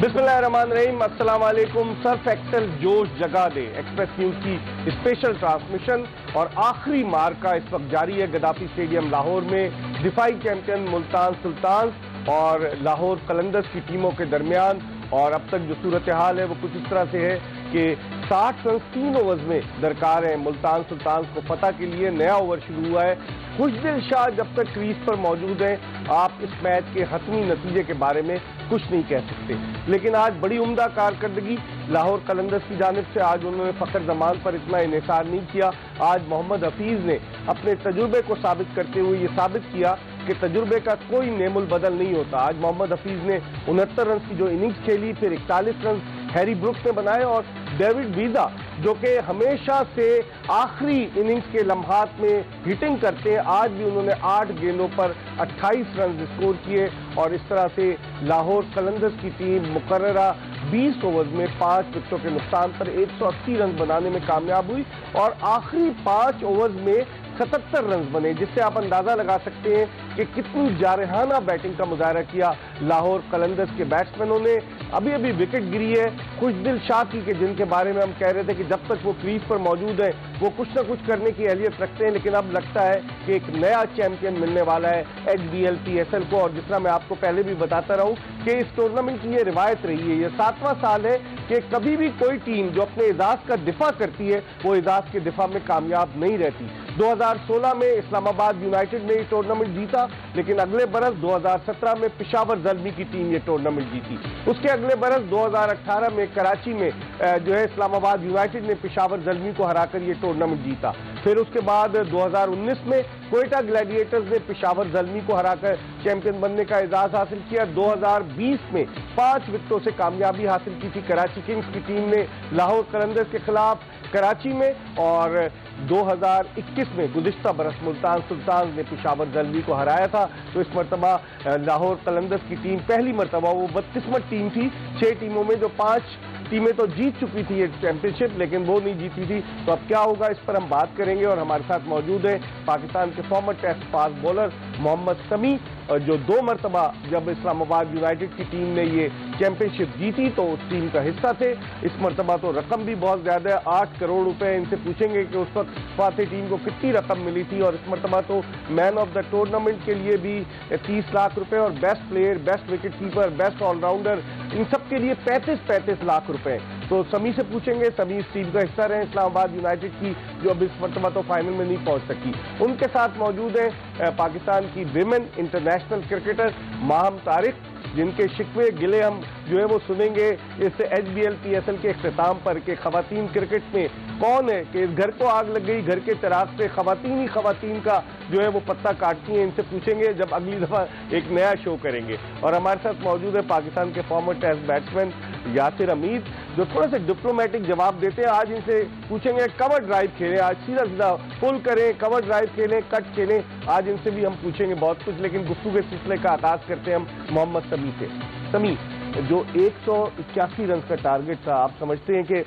बिस्मिल्लाहिर्रहमानिर्रहीम, अस्सलाम वालेकुम। सर्फ एक्सेल जोश जगा दे एक्सप्रेस न्यूज की स्पेशल ट्रांसमिशन और आखिरी मार्का इस वक्त जारी है गद्दाफी स्टेडियम लाहौर में दिफाई चैंपियन मुल्तान सुल्तान्स और लाहौर कलंदर्स की टीमों के दरमियान। और अब तक जो सूरत हाल है वो कुछ इस तरह से है कि 60 रन 3 ओवर्स में दरकार है मुल्तान सुल्तान्स को फतह के लिए। नया ओवर शुरू हुआ है। खुशदिल शाह जब तक क्रीज पर मौजूद हैं आप इस मैच के हतमी नतीजे के बारे में कुछ नहीं कह सकते, लेकिन आज बड़ी उम्दा कारकर्दगी लाहौर कलंदर्स की जानिब से। आज उन्होंने फखर जमान पर इतना इन्हिसार नहीं किया। आज मोहम्मद हफीज ने अपने तजुर्बे को साबित करते हुए ये साबित किया कि तजुर्बे का कोई नेमुल बदल नहीं होता। आज मोहम्मद हफीज ने 69 रन की जो इनिंग्स खेली, फिर 41 रन हैरी ब्रुक्स ने बनाए और डेविड वीजा जो कि हमेशा से आखिरी इनिंग्स के लम्हात में हिटिंग करते हैं, आज भी उन्होंने 8 गेंदों पर 28 रन स्कोर किए। और इस तरह से लाहौर कलंदर्स की टीम मुकर्ररा 20 ओवर्स में 5 विकेटों के नुकसान पर 180 रन बनाने में कामयाब हुई और आखिरी 5 ओवर्स में 77 रन बने, जिससे आप अंदाजा लगा सकते हैं कि कितनी जारहाना बैटिंग का मुजाहरा किया लाहौर कलंदर्स के बैट्समैनों ने। अभी अभी विकेट गिरी है खुशदिल शाह की, के जिनके बारे में हम कह रहे थे कि जब तक वो क्रीज पर मौजूद है वो कुछ ना कुछ करने की अहलियत रखते हैं, लेकिन अब लगता है कि एक नया चैंपियन मिलने वाला है HBL PSL को। और जिस तरह मैं आपको पहले भी बताता रहूं कि इस टूर्नामेंट की ये रिवायत रही है, ये 7वां साल है कि कभी भी कोई टीम जो अपने एजाज का दिफा करती है वो एजाज के दिफा में कामयाब नहीं रहती। 2016 में इस्लामाबाद यूनाइटेड ने ये टूर्नामेंट जीता, लेकिन अगले बरस 2017 में पेशावर ज़ल्मी की टीम ये टूर्नामेंट जीती। उसके अगले बरस 2018 में कराची में जो है इस्लामाबाद यूनाइटेड ने पेशावर ज़ल्मी को हराकर ये टूर्नामेंट जीता। फिर उसके बाद 2019 में क्वेटा ग्लैडिएटर्स ने पेशावर ज़ल्मी को हराकर चैंपियन बनने का एजाज हासिल किया। 2020 में 5 विकेटों से कामयाबी हासिल की थी कराची किंग्स की टीम ने लाहौर कलंदर्स के खिलाफ कराची में। और 2021 में गुज़िश्ता बरस मुल्तान सुल्तान ने पेशावर ज़ल्मी को हराया था। तो इस मरतबा लाहौर कलंदर्स की टीम पहली मरतबा, वो 32वीं टीम थी 6 टीमों में, जो 5 टीमें तो जीत चुकी थी ये चैंपियनशिप, लेकिन वो नहीं जीती थी। तो अब क्या होगा इस पर हम बात करेंगे और हमारे साथ मौजूद है पाकिस्तान के former test fast bowler Mohammad Sami, जो 2 मरतबा जब इस्लामाबाद यूनाइटेड की टीम ने ये चैंपियनशिप जीती तो उस टीम का हिस्सा थे। इस मरतबा तो रकम भी बहुत ज्यादा है, 8 करोड़ रुपए। इनसे पूछेंगे कि उस वक्त फाते टीम को कितनी रकम मिली थी। और इस मरतबा तो मैन ऑफ द टूर्नामेंट के लिए भी 30 लाख रुपए और best player, best wicketkeeper, best allrounder, इन सब के लिए 35 लाख रुपए। तो समी से पूछेंगे, समी इस टीम का हिस्सा रहे इस्लामाबाद यूनाइटेड की, जो अब इस मरतबा तो फाइनल में नहीं पहुंच सकी। उनके साथ मौजूद है पाकिस्तान की women international cricketer Maham Tariq, जिनके शिकवे गिले हम जो है वो सुनेंगे इस HBL PSL के इख्तिताम पर कि खवातीन क्रिकेट में कौन है कि इस घर को आग लग गई, घर के चिराग से खवातीन ही खवातीन का जो है वो पत्ता काटती हैं। इनसे पूछेंगे जब अगली दफा एक नया शो करेंगे। और हमारे साथ मौजूद है पाकिस्तान के former test batsman Yasir Hameed, जो थोड़े से डिप्लोमेटिक जवाब देते हैं। आज इनसे पूछेंगे कवर ड्राइव खेलें, आज सीधा सीधा पुल करें, कवर ड्राइव खेलें, कट खेलें, आज इनसे भी हम पूछेंगे बहुत कुछ। लेकिन गुफ्तगू के सिलसिले का आगाज करते हैं हम मोहम्मद समी से। समी, जो 181 रन का टारगेट था, आप समझते हैं कि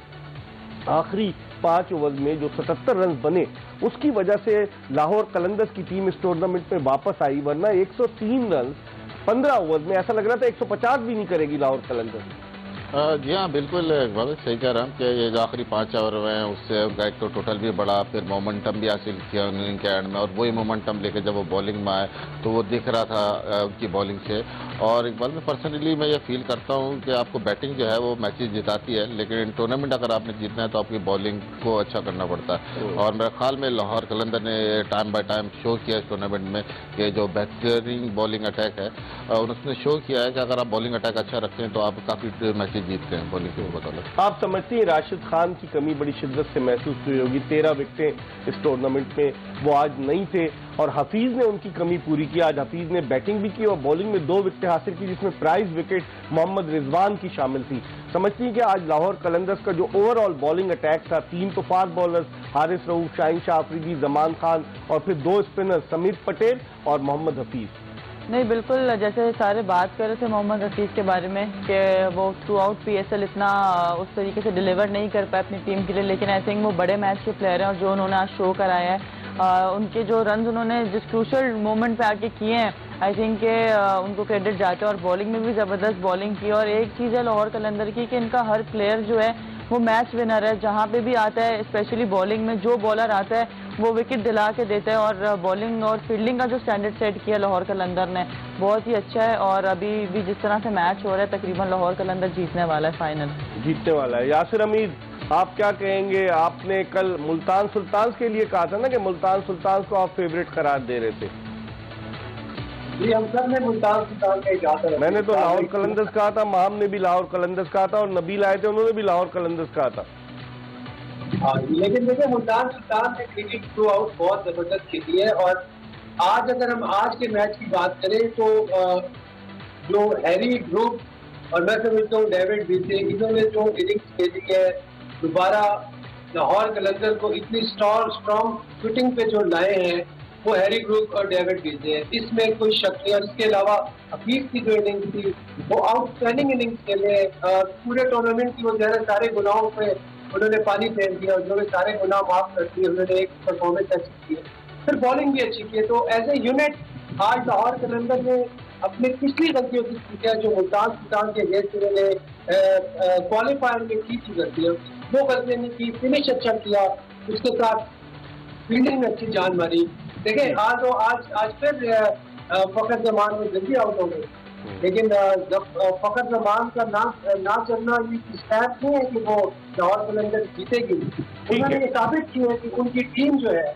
आखिरी 5 ओवर में जो 77 रन बने उसकी वजह से लाहौर कलंदर्स की टीम इस टूर्नामेंट में वापस आई, वरना 103 रन 15 ओवर में ऐसा लग रहा था 150 भी नहीं करेगी लाहौर कलंदर्स। जी हाँ, बिल्कुल सही कह रहा हूँ कि ये जो आखिरी 5 ओवर हैं उससे उनका एक तो टोटल भी बढ़ा, फिर मोमेंटम भी हासिल किया इनिंग के एंड में, और वही मोमेंटम लेके जब वो बॉलिंग में आए तो वो दिख रहा था उनकी बॉलिंग से। और इकबाल में पर्सनली मैं ये फील करता हूँ कि आपको बैटिंग जो है वो मैचेस जिताती है, लेकिन टूर्नामेंट अगर आपने जीतना है तो आपकी बॉलिंग को अच्छा करना पड़ता है। और मेरे ख्याल में लाहौर कलंदर ने टाइम बाय टाइम शो किया इस टूर्नामेंट में कि जो बेहतरीन बॉलिंग अटैक है उसने शो किया है कि अगर आप बॉलिंग अटैक अच्छा रखते हैं तो आप काफ़ी मैचेस जीतते हैं बॉलिंग के बदौलत। आप समझती हैं राशिद खान की कमी बड़ी शिद्दत से महसूस हुई होगी, 13 विकेटें इस टूर्नामेंट में वो आज नहीं थे और हफीज ने उनकी कमी पूरी की। आज हफीज ने बैटिंग भी की और बॉलिंग में 2 विकेटें हासिल की, जिसमें प्राइज विकेट मोहम्मद रिजवान की शामिल थी। समझती हैं कि आज लाहौर कलंदर्स का जो ओवरऑल बॉलिंग अटैक था, 3 तो फास्ट बॉलर्स हारिस रऊफ, शाहीन शाह अफरीदी, जमान खान और फिर 2 स्पिनर समीर पटेल और मोहम्मद हफीज। नहीं, बिल्कुल जैसे सारे बात कर रहे थे मोहम्मद हफीज के बारे में कि वो थ्रू आउट PSL इतना उस तरीके से डिलीवर नहीं कर पाए अपनी टीम के लिए, लेकिन आई थिंक वो बड़े मैच के प्लेयर हैं और जो उन्होंने आज शो कराया है, उनके जो रन उन्होंने जिस क्रूशल मोमेंट पे आके किए हैं आई थिंक के उनको क्रेडिट जाता है और बॉलिंग में भी ज़बरदस्त बॉलिंग की। और एक चीज़ है लाहौर कलंदर की कि इनका हर प्लेयर जो है वो मैच विनर है, जहाँ पे भी आता है, स्पेशली बॉलिंग में जो बॉलर आता है वो विकेट दिला के देता है। और बॉलिंग और फील्डिंग का जो स्टैंडर्ड सेट किया लाहौर कलंदर ने बहुत ही अच्छा है। और अभी भी जिस तरह से मैच हो रहा है तकरीबन लाहौर कलंदर जीतने वाला है, फाइनल जीतने वाला है। यासिर हमीद, आप क्या कहेंगे? आपने कल मुल्तान सुल्तान के लिए कहा था ना कि मुल्तान सुल्तान को आप फेवरेट करार दे रहे थे। जी, हम सब ने मुल्तान सुल्तान का इजाज़त है। मैंने तो लाहौर कलंदर्स कहा था, माम ने भी लाहौर कलंदर्स कहा था, और नबील आए थे उन्होंने भी लाहौर कलंदर्स कहा था। हाँ, लेकिन देखिए मुल्तान सुल्तान ने क्रिकेट थ्रू आउट बहुत जबरदस्त खेली है। और आज अगर हम आज के मैच की बात करें तो जो हैरी ब्रूक और मैं समझता हूँ डेविड विसे, इन्होंने जो इनिंग्स खेली है, दोबारा लाहौर कलंदर को इतनी स्ट्रॉन्ग शूटिंग पे जो लाए हैं वो हैरी ब्रूक और डेविड विसे है, इसमें कोई शक नहीं। और इसके अलावा हफीज की जो इनिंग्स थी वो आउटस्टैंडिंग इनिंग्स खेले। पूरे टूर्नामेंट की वो जरा सारे गुनाहों पे उन्होंने पानी फेर दिया और जो सारे गुनाह माफ कर दिए, उन्होंने एक परफॉर्मेंस अच्छी की है, फिर बॉलिंग भी अच्छी की है। तो एज ए यूनिट आज लाहौर कलंदर ने अपनी पिछली गलतियों की सीखा, जो मुल्तान सुल्तान के अगेंस्ट उन्होंने क्वालिफायर में की थी गलतियाँ, वो गलतियाँ नहीं की, फिनिश अच्छा किया, उसके साथ फील्डिंग में अच्छी जान मारी। देखिए आज फिर फखर जमान में जल्दी आउट हो गए, लेकिन जब फखर जमान का ना चलना ये स्टैप नहीं है कि वो लाहौर कलंदर जीतेगी। उन्होंने ये साबित किया है कि उनकी टीम जो है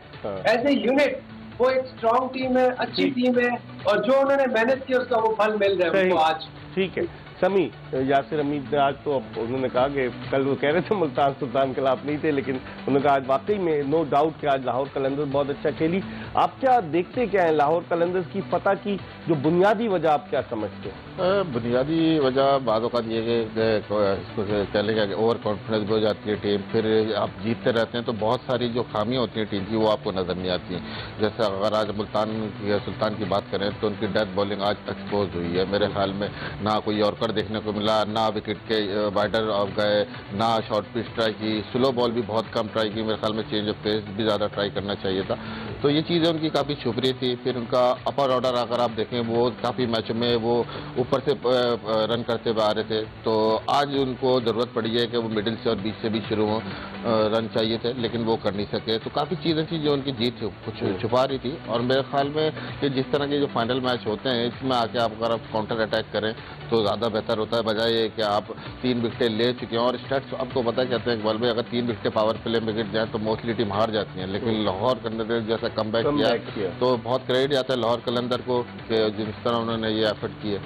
एज ए यूनिट वो एक स्ट्रॉन्ग टीम है, अच्छी टीम है, और जो उन्होंने मेहनत की उसका वो फल मिल रहा है उनको आज। ठीक है समी, यासिर हमीद ने आज तो उन्होंने कहा कि कल वो कह रहे थे मुल्तान सुल्तान के खिलाफ नहीं थे, लेकिन उन्होंने कहा आज वाकई में नो डाउट कि आज लाहौर कलंदर्स बहुत अच्छा खेली। आप क्या देखते क्या है लाहौर कलंदर्स की फतह की जो बुनियादी वजह आप क्या समझते हैं? बुनियादी वजह बाज़ औक़ात ये कि इसको कह लेंगे ओवर कॉन्फिडेंस भी हो जाती है टीम, फिर आप जीतते रहते हैं तो बहुत सारी जो खामियाँ होती हैं टीम की वो आपको नज़र नहीं आती हैं। जैसे अगर आज मुल्तान सुल्तान की बात करें तो उनकी डेथ बॉलिंग आज एक्सपोज हुई है। मेरे ख्याल में ना कोई यॉर्कर देखने को मिला, ना विकेट के वाइडर ऑफ गए, ना शॉर्ट पिच ट्राई की, स्लो बॉल भी बहुत कम ट्राई की। मेरे ख्याल में चेंज ऑफ पेस भी ज़्यादा ट्राई करना चाहिए था। तो ये चीज़ें उनकी काफ़ी छुप रही थी। फिर उनका अपर ऑर्डर अगर आप देखें वो काफ़ी मैचों में वो ऊपर से रन करते हुए आ रहे थे, तो आज उनको ज़रूरत पड़ी है कि वो मिडिल से और बीच से भी शुरू हो रन चाहिए थे, लेकिन वो कर नहीं सके। तो काफ़ी चीज़ें थी जो उनकी जीत कुछ छुपा रही थी। और मेरे ख्याल में कि जिस तरह के जो फाइनल मैच होते हैं इसमें आके आप अगर आप काउंटर अटैक करें तो ज़्यादा बेहतर होता है, बजाय ये कि आप 3 विकेटें ले चुके हैं। और स्टैट्स आपको पता है कहते हैं इकबाल भाई, अगर 3 विकेटें पावर प्ले में गिर जाए तो मोस्टली टीम हार जाती है, लेकिन लाहौर कलंदर जैसा कम बैक किया तो बहुत क्रेडिट जाता है लाहौर कलंदर को कि जिस तरह उन्होंने ये एफर्ट किए।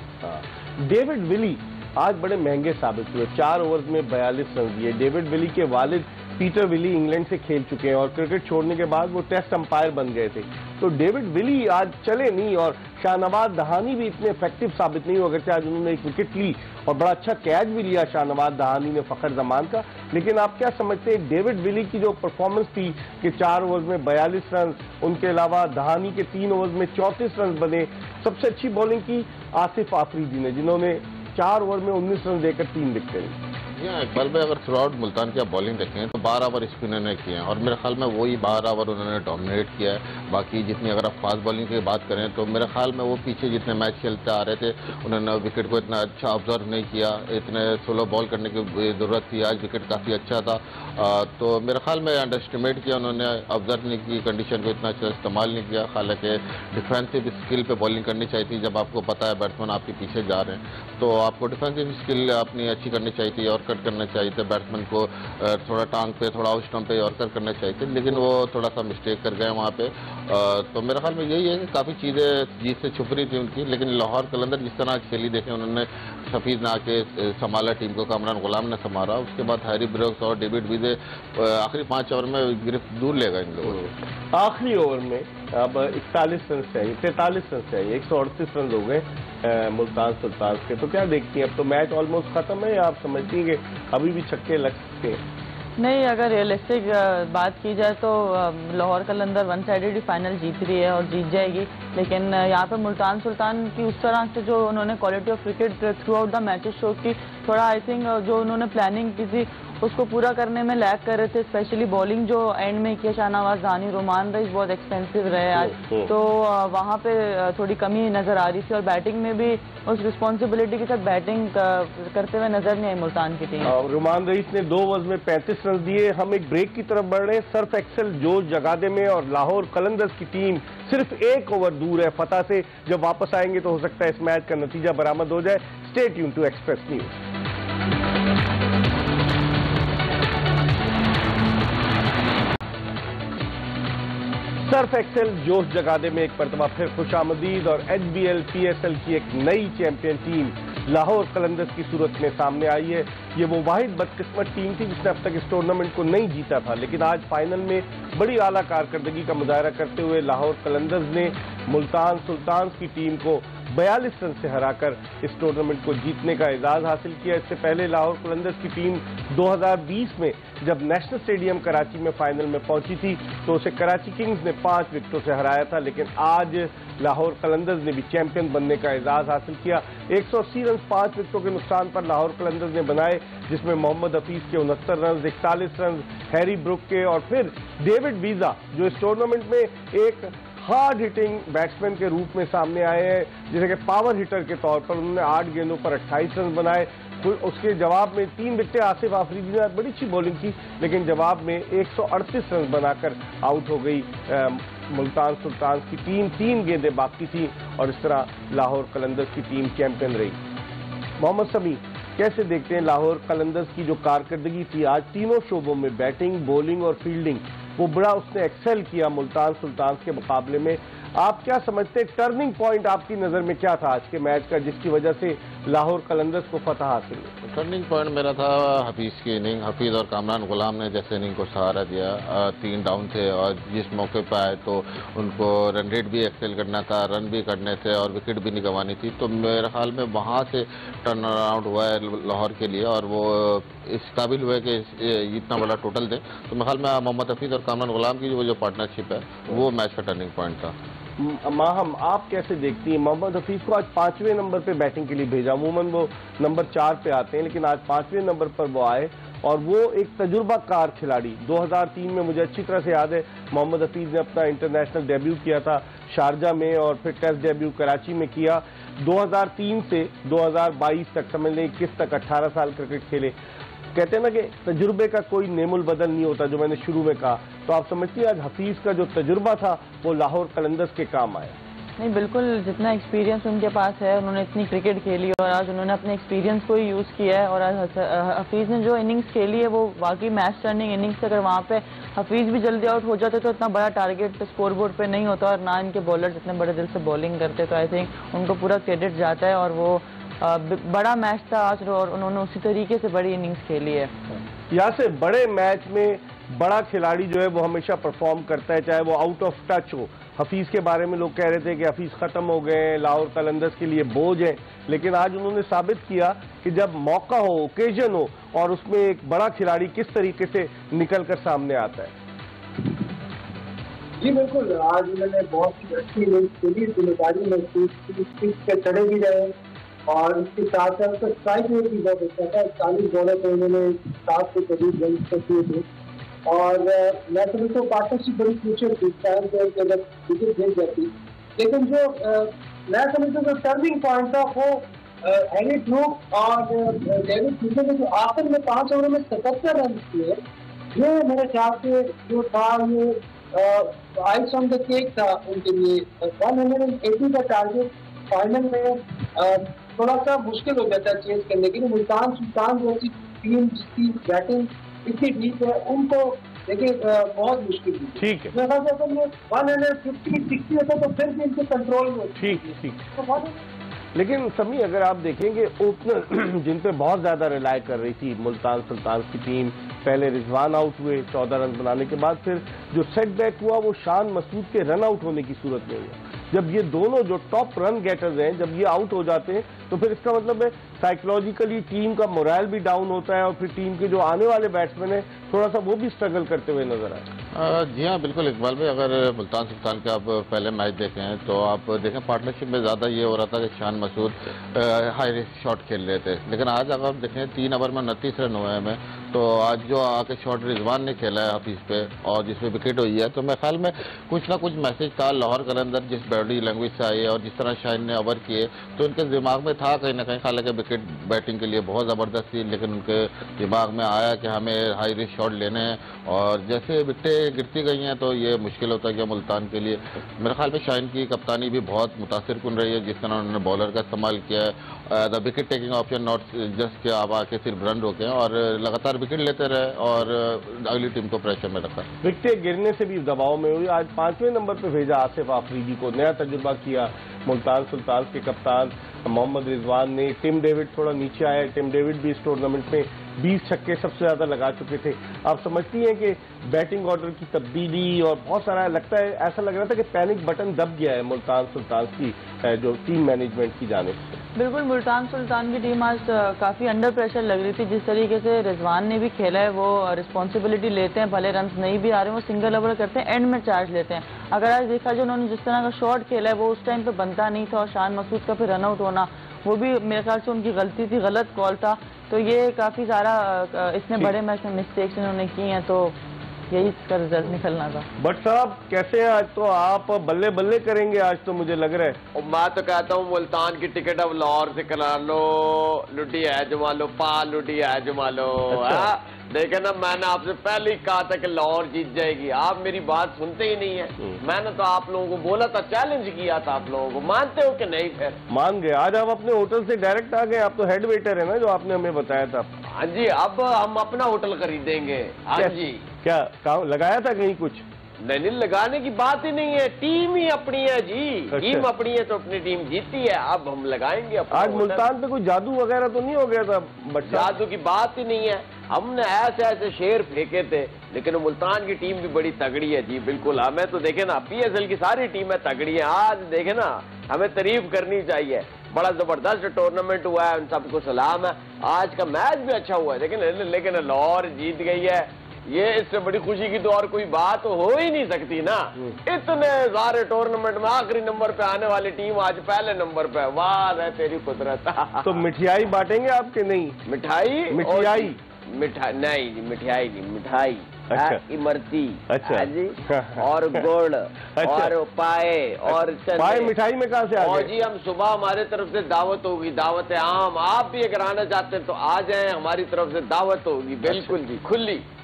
डेविड विली आज बड़े महंगे साबित हुए, 4 ओवर्स में 42 रन दिए। डेविड विली के वालिद पीटर विली इंग्लैंड से खेल चुके हैं और क्रिकेट छोड़ने के बाद वो टेस्ट अंपायर बन गए थे। तो डेविड विली आज चले नहीं, और शाहनवाज दहानी भी इतने इफेक्टिव साबित नहीं हो गए। आज उन्होंने एक विकेट ली और बड़ा अच्छा कैच भी लिया शाहनवाज दहानी ने फखर जमान का, लेकिन आप क्या समझते हैं डेविड विली की जो परफॉर्मेंस थी कि 4 ओवर्स में 42 रन, उनके अलावा दहानी के 3 ओवर्स में 34 रन बने। सबसे अच्छी बॉलिंग की आसिफ आफरीदी ने, जिन्होंने 4 ओवर में 19 रन देकर 3 विकेट ली। इकबाल भाई, अगर थ्रू आउट मुल्तान की आप बॉलिंग देखें तो 12 ओवर स्पिनर ने किए हैं और मेरे ख्याल में वही 12 ओवर उन्होंने डोमिनेट किया है। बाकी जितनी अगर आप फास्ट बॉलिंग की बात करें तो मेरे ख्याल में वो पीछे जितने मैच खेलते आ रहे थे उन्होंने विकेट को इतना अच्छा ऑब्जर्व नहीं किया, इतने स्लो बॉल करने की ज़रूरत थी। आज विकेट काफ़ी अच्छा था, तो मेरे ख्याल में अंडर एस्टिमेट किया उन्होंने, ऑब्जर्व नहीं की, कंडीशन को इतना अच्छा इस्तेमाल नहीं किया। हालांकि डिफेंसिव स्किल पर बॉलिंग करनी चाहिए थी। जब आपको पता है बैट्समैन आपके पीछे जा रहे हैं तो आपको डिफेंसिव स्किल अपनी अच्छी करनी चाहिए थी, और कट करना चाहिए था बैट्समैन को, थोड़ा टांग पे थोड़ा आउट स्टंप पे यॉर्कर करना चाहिए थे, लेकिन वो थोड़ा सा मिस्टेक कर गए वहाँ पे। तो मेरे ख्याल में यही है कि काफ़ी चीज़ें जीत से छुप रही थी उनकी, लेकिन लाहौर कलंदर जिस तरह खेली देखें उन्होंने शफीज ने आके संभाला टीम को, कामरान गुलाम ने संभाला, उसके बाद हैरी ब्रूक्स और डेविड विसे आखिरी 5 ओवर में गिरफ्त दूर ले गए इन लोगों। आखिरी ओवर में अब 41 रन चाहिए, 43 रन चाहिए, 138 रन हो गए मुल्तान सुल्तान के। तो क्या देखती हैं, अब तो मैच ऑलमोस्ट खत्म है या आप समझती हैं कि अभी भी छक्के लग सकते हैं? नहीं, अगर रियलिस्टिक बात की जाए तो लाहौर कलंदर वन साइडेड फाइनल जीत रही है और जीत जाएगी, लेकिन यहाँ पे मुल्तान सुल्तान की उस तरह से जो उन्होंने quality of cricket through out the matches show की, थोड़ा आई थिंक जो उन्होंने प्लानिंग की थी उसको पूरा करने में लैग कर रहे थे। स्पेशली बॉलिंग जो एंड में किया शाहनवाज दानी, रोमान रईस बहुत एक्सपेंसिव रहे आज, तो वहाँ पे थोड़ी कमी नजर आ रही थी। और बैटिंग में भी उस रिस्पॉन्सिबिलिटी के साथ बैटिंग करते हुए नजर नहीं आई मुल्तान की टीम। रोमान रईस ने 2 ओवर्स में 35 रन दिए। हम एक ब्रेक की तरफ बढ़ रहे हैं। सर्फ एक्सेल जोश जगादे में और लाहौर कलंदर्स की टीम सिर्फ 1 ओवर दूर है फतह से। जब वापस आएंगे तो हो सकता है इस मैच का नतीजा बरामद हो जाए। Stay tune to Express News. Surf Excel जोश जगादे में एक मरतबा फिर खुशामदीद और HBL PSL की एक नई चैंपियन टीम लाहौर कलंदर्स की सूरत में सामने आई है। ये वो वाहिद बदकिस्मत टीम थी जिसने अब तक इस टूर्नामेंट को नहीं जीता था, लेकिन आज फाइनल में बड़ी आला कारकर्दगी का मुजाहरा करते हुए लाहौर कलंदर्स ने मुल्तान सुल्तान्स की टीम को 42 रन से हराकर इस टूर्नामेंट को जीतने का एजाज हासिल किया। इससे पहले लाहौर कलंदर्स की टीम 2020 में जब नेशनल स्टेडियम कराची में फाइनल में पहुंची थी तो उसे कराची किंग्स ने 5 विकेटों से हराया था, लेकिन आज लाहौर कलंदर्स ने भी चैंपियन बनने का एजाज हासिल किया। 180 रन 5 विकेटों के नुकसान पर लाहौर कलंदर्स ने बनाए, जिसमें मोहम्मद हफीज के 69 रन, 41 रन हैरी ब्रुक के और फिर डेविड वीजा जो इस टूर्नामेंट में एक हार्ड हिटिंग बैट्समैन के रूप में सामने आए हैं, जैसे कि पावर हिटर के तौर पर उन्होंने 8 गेंदों पर 28 रन बनाए। उसके जवाब में 3 विकेटें आसिफ आफरीदी ने बड़ी अच्छी बॉलिंग की, लेकिन जवाब में 138 रन बनाकर आउट हो गई मुल्तान सुल्तान की टीम। 3 गेंदें बाकी थी और इस तरह लाहौर कलंदर्स की टीम चैंपियन रही। मोहम्मद समी, कैसे देखते हैं लाहौर कलंदर्स की जो कारकर्दगी थी आज तीनों शोबों में, बैटिंग, बॉलिंग और फील्डिंग, वो बड़ा उसने एक्सेल किया मुल्तान सुल्तान के मुकाबले में। आप क्या समझते हैं, टर्निंग पॉइंट आपकी नज़र में क्या था आज के मैच का जिसकी वजह से लाहौर कलंदर्स को फतह हासिल हुई? टर्निंग पॉइंट मेरा था हफीज़ की इनिंग। हफीज़ और कामरान गुलाम ने जैसे इनिंग को सहारा दिया। 3 डाउन थे और जिस मौके पर आए तो उनको रन रेट भी एक्सेल करना था, रन भी करने थे और विकेट भी नहीं गंवानी थी। तो मेरे ख्याल में वहाँ से टर्न अराउंड हुआ है लाहौर के लिए और वो इस काबिल हुए कि इतना बड़ा टोटल दें। तो मेरे ख्याल में मोहम्मद हफीज़ और कामरान गुलाम की जो पार्टनरशिप है वो मैच का टर्निंग पॉइंट था। माहम, आप कैसे देखती हैं? मोहम्मद हफीज को आज 5वें नंबर पे बैटिंग के लिए भेजा। अमूमन वो नंबर 4 पे आते हैं, लेकिन आज 5वें नंबर पर वो आए और वो एक तजुर्बाकार खिलाड़ी। 2003 में मुझे अच्छी तरह से याद है मोहम्मद हफीज ने अपना इंटरनेशनल डेब्यू किया था शारजा में और फिर टेस्ट डेब्यू कराची में किया। 2003 से 2022 तक, समझ लें 21 तक 18 साल क्रिकेट खेले। कहते हैं ना कि तजुर्बे का कोई नेमुल बदल नहीं होता, जो मैंने शुरू में कहा। तो आप समझती हैं आज हफीज का जो तजुर्बा था वो लाहौर कलंदर्स के काम आया? नहीं, बिल्कुल, जितना एक्सपीरियंस उनके पास है, उन्होंने इतनी क्रिकेट खेली और आज उन्होंने अपने एक्सपीरियंस को ही यूज़ किया है। और आज हफीज़ ने जो इनिंग्स खेली है वो वाकई मैच टर्निंग इनिंग्स। अगर वहाँ पे हफीज़ भी जल्दी आउट हो जाते तो इतना बड़ा टारगेट स्कोर बोर्ड पे नहीं होता और ना इनके बॉलर्स इतने बड़े दिल से बॉलिंग करते। तो आई थिंक उनको पूरा क्रेडिट जाता है और वो बड़ा मैच था आज और उन्होंने उसी तरीके से बड़ी इनिंग्स खेली है। यहाँ से बड़े मैच में बड़ा खिलाड़ी जो है वो हमेशा परफॉर्म करता है, चाहे वो आउट ऑफ टच हो। हफीज के बारे में लोग कह रहे थे कि हफीज खत्म हो गए हैं, लाहौर कलंदर्स के लिए बोझ है, लेकिन आज उन्होंने साबित किया कि जब मौका हो, ओकेजन हो और उसमें एक बड़ा खिलाड़ी किस तरीके से निकल कर सामने आता है। जी बिल्कुल, आज उन्होंने बहुत ही अच्छी इनिंग्स खेली, जिम्मेदारी में चढ़े भी रहे और उसके साथ साथ उसका स्ट्राइक रेट भी बहुत अच्छा था। 40 बॉलर पर उन्होंने 7 के करीब रन किए थे और मैं समझता हूँ पार्टनरशिप बड़ी क्रूशियल थी टाइम पर जब विकेट गिर जाती। लेकिन जो मैं समझता हूँ जो टर्निंग पॉइंट था वो हैरी ब्रुक और डेविड वीजा ने जो आखिर में 5 ओवरों में 77 रन किए, ये मेरे ख्याल से जो था ये आइस ऑन द केक था उनके लिए। 180 का टारगेट फाइनल में थोड़ा सा मुश्किल हो जाता है चेंज करने के लिए। मुल्तान सुल्तान जैसी टीम जिसकी बैटिंग इतनी ठीक है उनको देखिए बहुत मुश्किल है। ठीक है, 150-60 होता तो फिर भी इनके कंट्रोल में। ठीक। लेकिन समी, अगर आप देखेंगे ओपनर जिन पे बहुत ज्यादा रिलाय कर रही थी मुल्तान सुल्तान की टीम, पहले रिजवान आउट हुए 14 रन बनाने के बाद, फिर जो सेटबैक हुआ वो शान मसूद के रन आउट होने की सूरत में हुआ। जब ये दोनों जो टॉप रन गेटर्स हैं जब ये आउट हो जाते हैं तो फिर इसका मतलब है साइकोलॉजिकली टीम का मोरल भी डाउन होता है और फिर टीम के जो आने वाले बैट्समैन हैं थोड़ा सा वो भी स्ट्रगल करते हुए नजर आए? जी हाँ, बिल्कुल इकबाल भाई, अगर मुल्तान सुल्तान के आप पहले मैच देखें हैं तो आप देखें पार्टनरशिप में ज़्यादा ये हो रहा था कि Shan Masood high risk shot खेल रहे थे, लेकिन आज अगर आप देखें 3 ओवर में 29 रन हुए हैं हमें, तो आज जो आके शॉट रिजवान ने खेला है हफीज पे और जिसपे विकेट हुई है, तो मेरे ख्याल में कुछ ना कुछ मैसेज था लाहौर कलंदर जिस बॉडी लैंग्वेज से आई है और जिस तरह शाइन ने ओवर किए, तो उनके दिमाग में था कहीं ना कहीं, हालांकि विकेट बैटिंग के लिए बहुत ज़बरदस्त थी, लेकिन उनके दिमाग में आया कि हमें हाई रिस्क शॉट लेने हैं और जैसे विकेटें गिरती गई हैं तो ये मुश्किल होता गया मुल्तान के लिए। मेरे ख्याल में शाइन की कप्तानी भी बहुत मुतासिरकुन रही है, जिस तरह उन्होंने बॉलर का इस्तेमाल किया है, the wicket taking epsilon naught just के आप आके सिर्फ रन रोके और लगातार विकेट लेते रहे और अगली टीम को प्रेशर में रखा। विकेट गिरने से भी दबाव में हुई, आज 5वें नंबर पे भेजा आसिफ आफरीदी को, नया तजुर्बा किया मुल्तान सुल्तान के कप्तान मोहम्मद रिजवान ने। टिम डेविड थोड़ा नीचे आया, टिम डेविड भी इस टूर्नामेंट में 20 छक्के सबसे ज्यादा लगा चुके थे। आप समझती हैं कि बैटिंग ऑर्डर की तब्दीली और बहुत सारा लगता है, ऐसा लग रहा था कि पैनिक बटन दब गया है मुल्तान सुल्तान की जो टीम मैनेजमेंट की जानिब से? बिल्कुल, मुल्तान सुल्तान की टीम आज काफी अंडर प्रेशर लग रही थी। जिस तरीके से रिजवान ने भी खेला है, वो रिस्पॉन्सिबिलिटी लेते हैं, भले रन नहीं भी आ रहे, वो सिंगल ओवर करते हैं, एंड में चार्ज लेते हैं। अगर आज देखा जो उन्होंने जिस तरह का शॉट खेला है वो उस टाइम पे बनता नहीं था, और शान मसूद का फिर रनआउट होना वो भी मेरे ख्याल से उनकी गलती थी, गलत कॉल था। तो ये काफी सारा इसने बड़े मैच में मिस्टेक्स इन्होंने की हैं, तो यही इसका रिजल्ट निकलना था। बट साहब कैसे हैं आज? तो आप बल्ले बल्ले करेंगे आज, तो मुझे लग रहा है। मैं तो कहता हूँ मुल्तान की टिकट अब लाहौर से करा लो, लुटी है जमा लो, लुटी है जमा लो। अच्छा। देखे ना, मैंने आपसे पहले ही कहा था कि लाहौर जीत जाएगी, आप मेरी बात सुनते ही नहीं है। मैंने तो आप लोगों को बोला था, चैलेंज किया था आप लोगों को, मानते हो कि नहीं? फिर मान गए, आज आप अपने होटल से डायरेक्ट आ गए, आप तो हेड वेटर है ना जो आपने हमें बताया था। हाँ जी, अब हम अपना होटल खरीदेंगे। हाँ जी। क्या काम लगाया था कहीं कुछ? नहीं, लगाने की बात ही नहीं है, टीम ही अपनी है जी। अच्छा। टीम अपनी है तो अपनी टीम जीती है, अब हम लगाएंगे आज मुल्तान पे कोई जादू वगैरह तो नहीं हो गया था? जादू की बात ही नहीं है, हमने ऐसे ऐसे शेर फेंके थे, लेकिन मुल्तान की टीम भी बड़ी तगड़ी है जी। बिल्कुल, हमें तो देखे ना, PSL की सारी टीमें तगड़ी है। आज देखे ना, हमें तारीफ करनी चाहिए, बड़ा जबरदस्त टूर्नामेंट हुआ है, उन सबको सलाम है। आज का मैच भी अच्छा हुआ है, लेकिन लाहौर जीत गई है, ये इससे बड़ी खुशी की तो और कोई बात हो ही नहीं सकती ना। इतने सारे टूर्नामेंट में आखिरी नंबर पे आने वाली टीम आज पहले नंबर पे, वाह है तेरी कुदरत। तो मिठाई बांटेंगे आपके? नहीं मिठाई नहीं, मिठाई नहीं, मिठाई। अच्छा। इमरती। अच्छा जी। और गुड़। अच्छा। और पाए और पाए मिठाई में कहाँ से आ गए? जी, हम सुबह हमारे तरफ से दावत होगी, दावत आम। आप भी अगर आना चाहते हैं तो आ जाएं, हमारी तरफ से दावत होगी। बिल्कुल जी,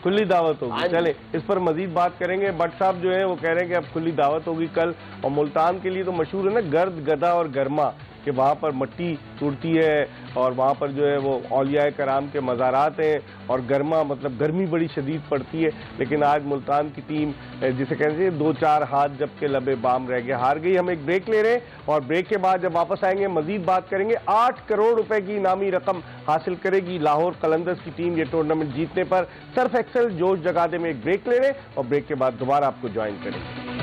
खुली दावत होगी। चले इस पर मजीद बात करेंगे। भट्ट साहब जो है वो कह रहे हैं कि अब खुली दावत होगी कल। और मुल्तान के लिए तो मशहूर है ना गर्द, गदा और गर्मा, कि वहाँ पर मिट्टी उड़ती है और वहाँ पर जो है वो औलिया कराम के मज़ारात हैं, और गर्मा मतलब गर्मी बड़ी शदीद पड़ती है। लेकिन आज मुल्तान की टीम जिसे कहते हैं 2-4 हाथ जबकि लबे बाम रह गए, हार गई। हम एक ब्रेक ले रहे हैं और ब्रेक के बाद जब वापस आएंगे मजीद बात करेंगे। 8 करोड़ रुपए की इनामी रकम हासिल करेगी लाहौर कलंदर्स की टीम ये टूर्नामेंट जीतने पर। सर्फ एक्सेल जोश जगादे में एक ब्रेक ले रहे हैं और ब्रेक के बाद दोबारा आपको ज्वाइन करेंगे।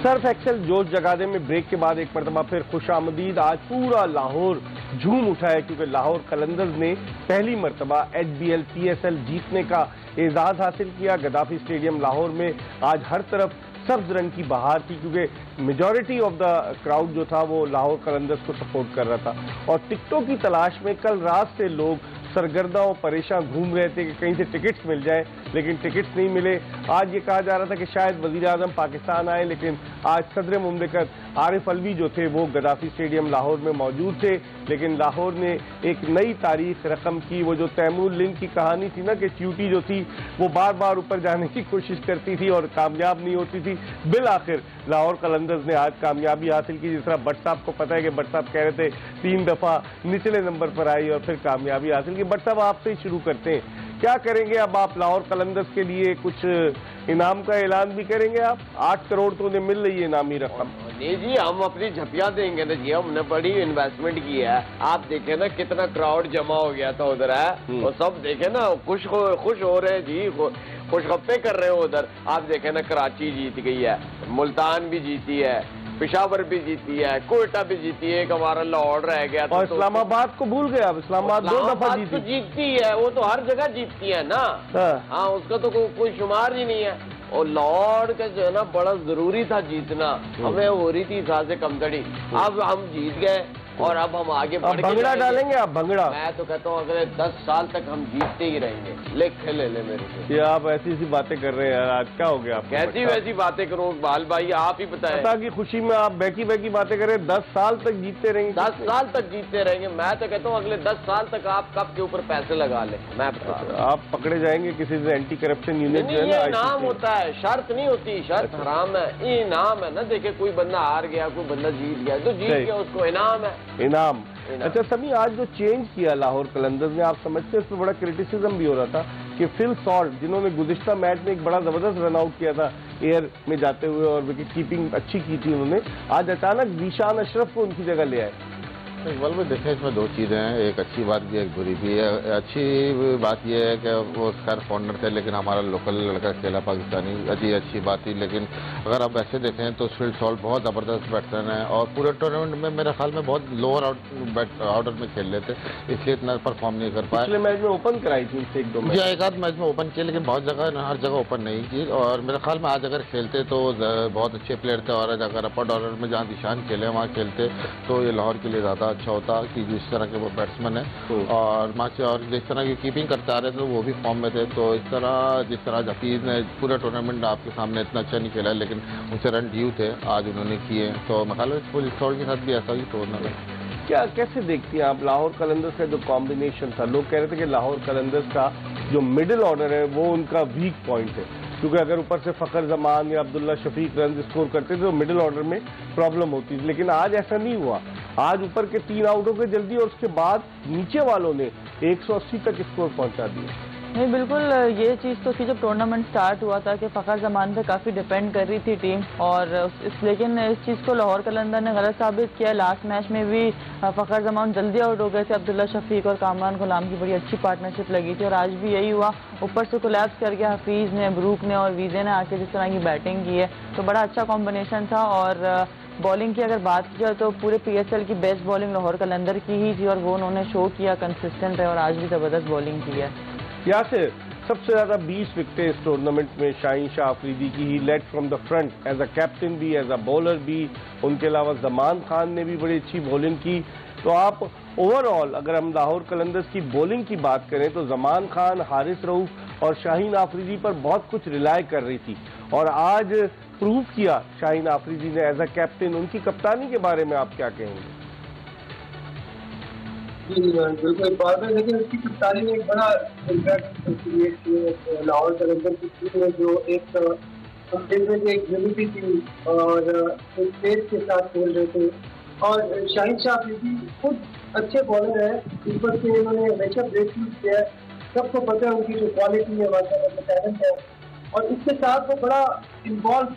सर्फ एक्सेल जोश जगादे में ब्रेक के बाद एक मरतबा फिर खुशामदीद। आज पूरा लाहौर झूम उठा है क्योंकि लाहौर कलंदर्स ने पहली मरतबा HBL PSL जीतने का एजाज हासिल किया। गद्दाफी स्टेडियम लाहौर में आज हर तरफ सब्ज रंग की बहार थी क्योंकि मेजॉरिटी ऑफ द क्राउड जो था वो लाहौर कलंदर्स को सपोर्ट कर रहा था। और टिकटों की तलाश में कल रात से लोग सरगर्दा और परेशान घूम रहे थे कि कहीं से टिकट्स मिल जाए, लेकिन टिकट्स नहीं मिले। आज ये कहा जा रहा था कि शायद वजीर आजम पाकिस्तान आए, लेकिन आज सदर मुमलिकत आरिफ अलवी जो थे वो गद्दाफी स्टेडियम लाहौर में मौजूद थे। लेकिन लाहौर ने एक नई तारीख रकम की। वो जो तैमूर लिंक की कहानी थी ना कि च्यूटी जो थी वो बार बार ऊपर जाने की कोशिश करती थी और कामयाब नहीं होती थी, बिल आखिर लाहौर कलंदर्स ने आज कामयाबी हासिल की। जिस तरह भट्ट साहब को पता है कि भट्ट साहब कह रहे थे 3 दफा निचले नंबर पर आई और फिर कामयाबी हासिल की। भट्ट साहब आपसे ही शुरू करते हैं क्या करेंगे अब आप लाहौर कलंदर्स के लिए? कुछ इनाम का ऐलान भी करेंगे आप? 8 करोड़ तो उन्हें मिल रही है इनामी रकम। नहीं जी, हम अपनी झपिया देंगे ना जी, हमने बड़ी इन्वेस्टमेंट की है। आप देखे ना कितना क्राउड जमा हो गया था उधर है, और सब देखे ना खुश हो रहे हैं जी, खुशगप्पे कर रहे हो उधर। आप देखे ना कराची जीत गई है, मुल्तान भी जीती है, पेशावर भी जीती है, कोयटा भी जीती है, एक हमारा लाहौर रह गया था। और इस्लामाबाद को भूल गए आप? इस्लामाबाद 2 दफा जीती। तो जीतती है, वो तो हर जगह जीतती है ना। हाँ, उसका तो कोई शुमार ही नहीं है। और लाहौर का जो है ना बड़ा जरूरी था जीतना, हमें हो रही थी सासे कमतड़ी। अब हम जीत गए और अब हम आगे बढ़ के भंगड़ा डालेंगे आप? भंगड़ा मैं तो कहता हूँ अगले 10 साल तक हम जीतते ही रहेंगे। ले मेरे से। ये आप ऐसी बातें कर रहे हैं यार, आज क्या हो गया आपको? कैसी वैसी बातें करूँ बाल भाई, आप ही बताएं। पता की खुशी में आप बैकी बातें करें। 10 साल तक जीतते रहेंगे? 10 साल तक जीतते रहेंगे। मैं तो कहता हूँ अगले 10 साल तक आप कप के ऊपर पैसे लगा लें। मैं आप पकड़े जाएंगे किसी से? एंटी करप्शन यूनिट जो है ना, इनाम होता है, शर्त नहीं होती। शर्त हराम है, ये इनाम है ना। देखे कोई बंदा हार गया, कोई बंदा जीत गया, तो जीत गया उसको इनाम है। इनाम। अच्छा समी, आज जो चेंज किया लाहौर कलंदर्स ने, आप समझते हैं इसमें बड़ा क्रिटिसिज्म भी हो रहा था कि फिल सॉल्ट, जिन्होंने गुज़िश्ता मैच में एक बड़ा जबरदस्त रन आउट किया था एयर में जाते हुए और विकेट कीपिंग अच्छी की थी उन्होंने, आज अचानक जीशान अशरफ को उनकी जगह ले आए। इकबाल में देखें, इसमें 2 चीज़ें हैं, एक अच्छी बात भी है, एक बुरी भी है। अच्छी बात यह है कि वो खैर फॉरनर थे, लेकिन हमारा लोकल लड़का खेला पाकिस्तानी, अच्छी बात थी। लेकिन अगर आप ऐसे देखें तो फिल सॉल्ट बहुत ज़बरदस्त बैट्समैन है और पूरे टूर्नामेंट में मेरे ख्याल में बहुत लोअर ऑर्डर में खेल रहे थे, इसलिए इतना परफॉर्म नहीं कर पाए। पिछले मैच में ओपन कराई थी 1-2 मैच, एक आध मैच में ओपन किए, लेकिन बहुत जगह हर जगह ओपन नहीं की। और मेरे ख्याल में आज अगर खेलते तो बहुत अच्छे प्लेयर थे, और अगर अपर ऑर्डर में जहाँ जीशान खेले वहाँ खेलते तो ये लाहौर के लिए ज़्यादा अच्छा होता कि जिस तरह के वो बैट्समैन है और जिस तरह की कीपिंग करते आ रहे थे वो भी फॉर्म में थे। तो जिस तरह हफीज ने पूरा टूर्नामेंट आपके सामने इतना अच्छा नहीं खेला, लेकिन उनसे रन ड्यू थे, आज उन्होंने किए। तो मैं ख्याल फुल सॉल्ट के साथ भी ऐसा ही टूर्नामेंट। क्या कैसे देखती हैं आप लाहौर कलंदर्स का जो कॉम्बिनेशन था? लोग कह रहे थे कि लाहौर कलंदर्स का जो मिडिल ऑर्डर है वो उनका वीक पॉइंट है, क्योंकि अगर ऊपर से फखर जमान या अब्दुल्ला शफीक रन स्कोर करते थे तो मिडिल ऑर्डर में प्रॉब्लम होती थी। लेकिन आज ऐसा नहीं हुआ। आज ऊपर के 3 आउट हो गए जल्दी और उसके बाद नीचे वालों ने 180 तक स्कोर पहुंचा दिया। नहीं, बिल्कुल ये चीज़ तो थी जब टूर्नामेंट स्टार्ट हुआ था कि फ़खर जमान पे काफ़ी डिपेंड कर रही थी टीम, और लेकिन इस चीज़ को लाहौर कलंदर ने गलत साबित किया। लास्ट मैच में भी फ़खर जमान जल्दी आउट हो गए थे, अब्दुल्ला शफीक और कामरान गुलाम की बड़ी अच्छी पार्टनरशिप लगी थी, और आज भी यही हुआ। ऊपर से कोलैप्स कर गया हफीज़ ने, ब्रूक ने और वीजे ने आके जिस तरह की बैटिंग की है, तो बड़ा अच्छा कॉम्बिनेशन था। और बॉलिंग की अगर बात की जाए तो पूरे PSL की बेस्ट बॉलिंग लाहौर कलंदर की ही थी, और वो उन्होंने शो किया, कंसिस्टेंट है और आज भी ज़बरदस्त बॉलिंग की है। यासिर, सबसे ज्यादा 20 विकेटें इस टूर्नामेंट में शाहीन शाह अफरीदी की ही led from the front, as a captain भी, एज अ बॉलर भी। उनके अलावा जमान खान ने भी बड़ी अच्छी बॉलिंग की। तो आप ओवरऑल अगर हम लाहौर कलंदर्स की बॉलिंग की बात करें तो जमान खान, हारिस रऊफ और शाहीन अफरीदी पर बहुत कुछ रिलाय कर रही थी, और आज प्रूव किया शाहीन अफरीदी ने एज अ कैप्टन। उनकी कप्तानी के बारे में आप क्या कहेंगे? जी बिल्कुल बात है, लेकिन उसकी कप्तानी में एक बड़ा इम्पैक्ट क्रिएट किया लाहौर कलंदर की टीम में, जो एक यूनिटी थी और एक तेज के साथ खेल रहे थे। और शाहीन शाह अफरीदी खुद अच्छे बॉलर है, ऊपर से उन्होंने हमेशा ब्रेकथ्रू किया है, सबको पता है उनकी जो क्वालिटी है, वाकई टैलेंट है, और इसके साथ वो बड़ा इन्वॉल्व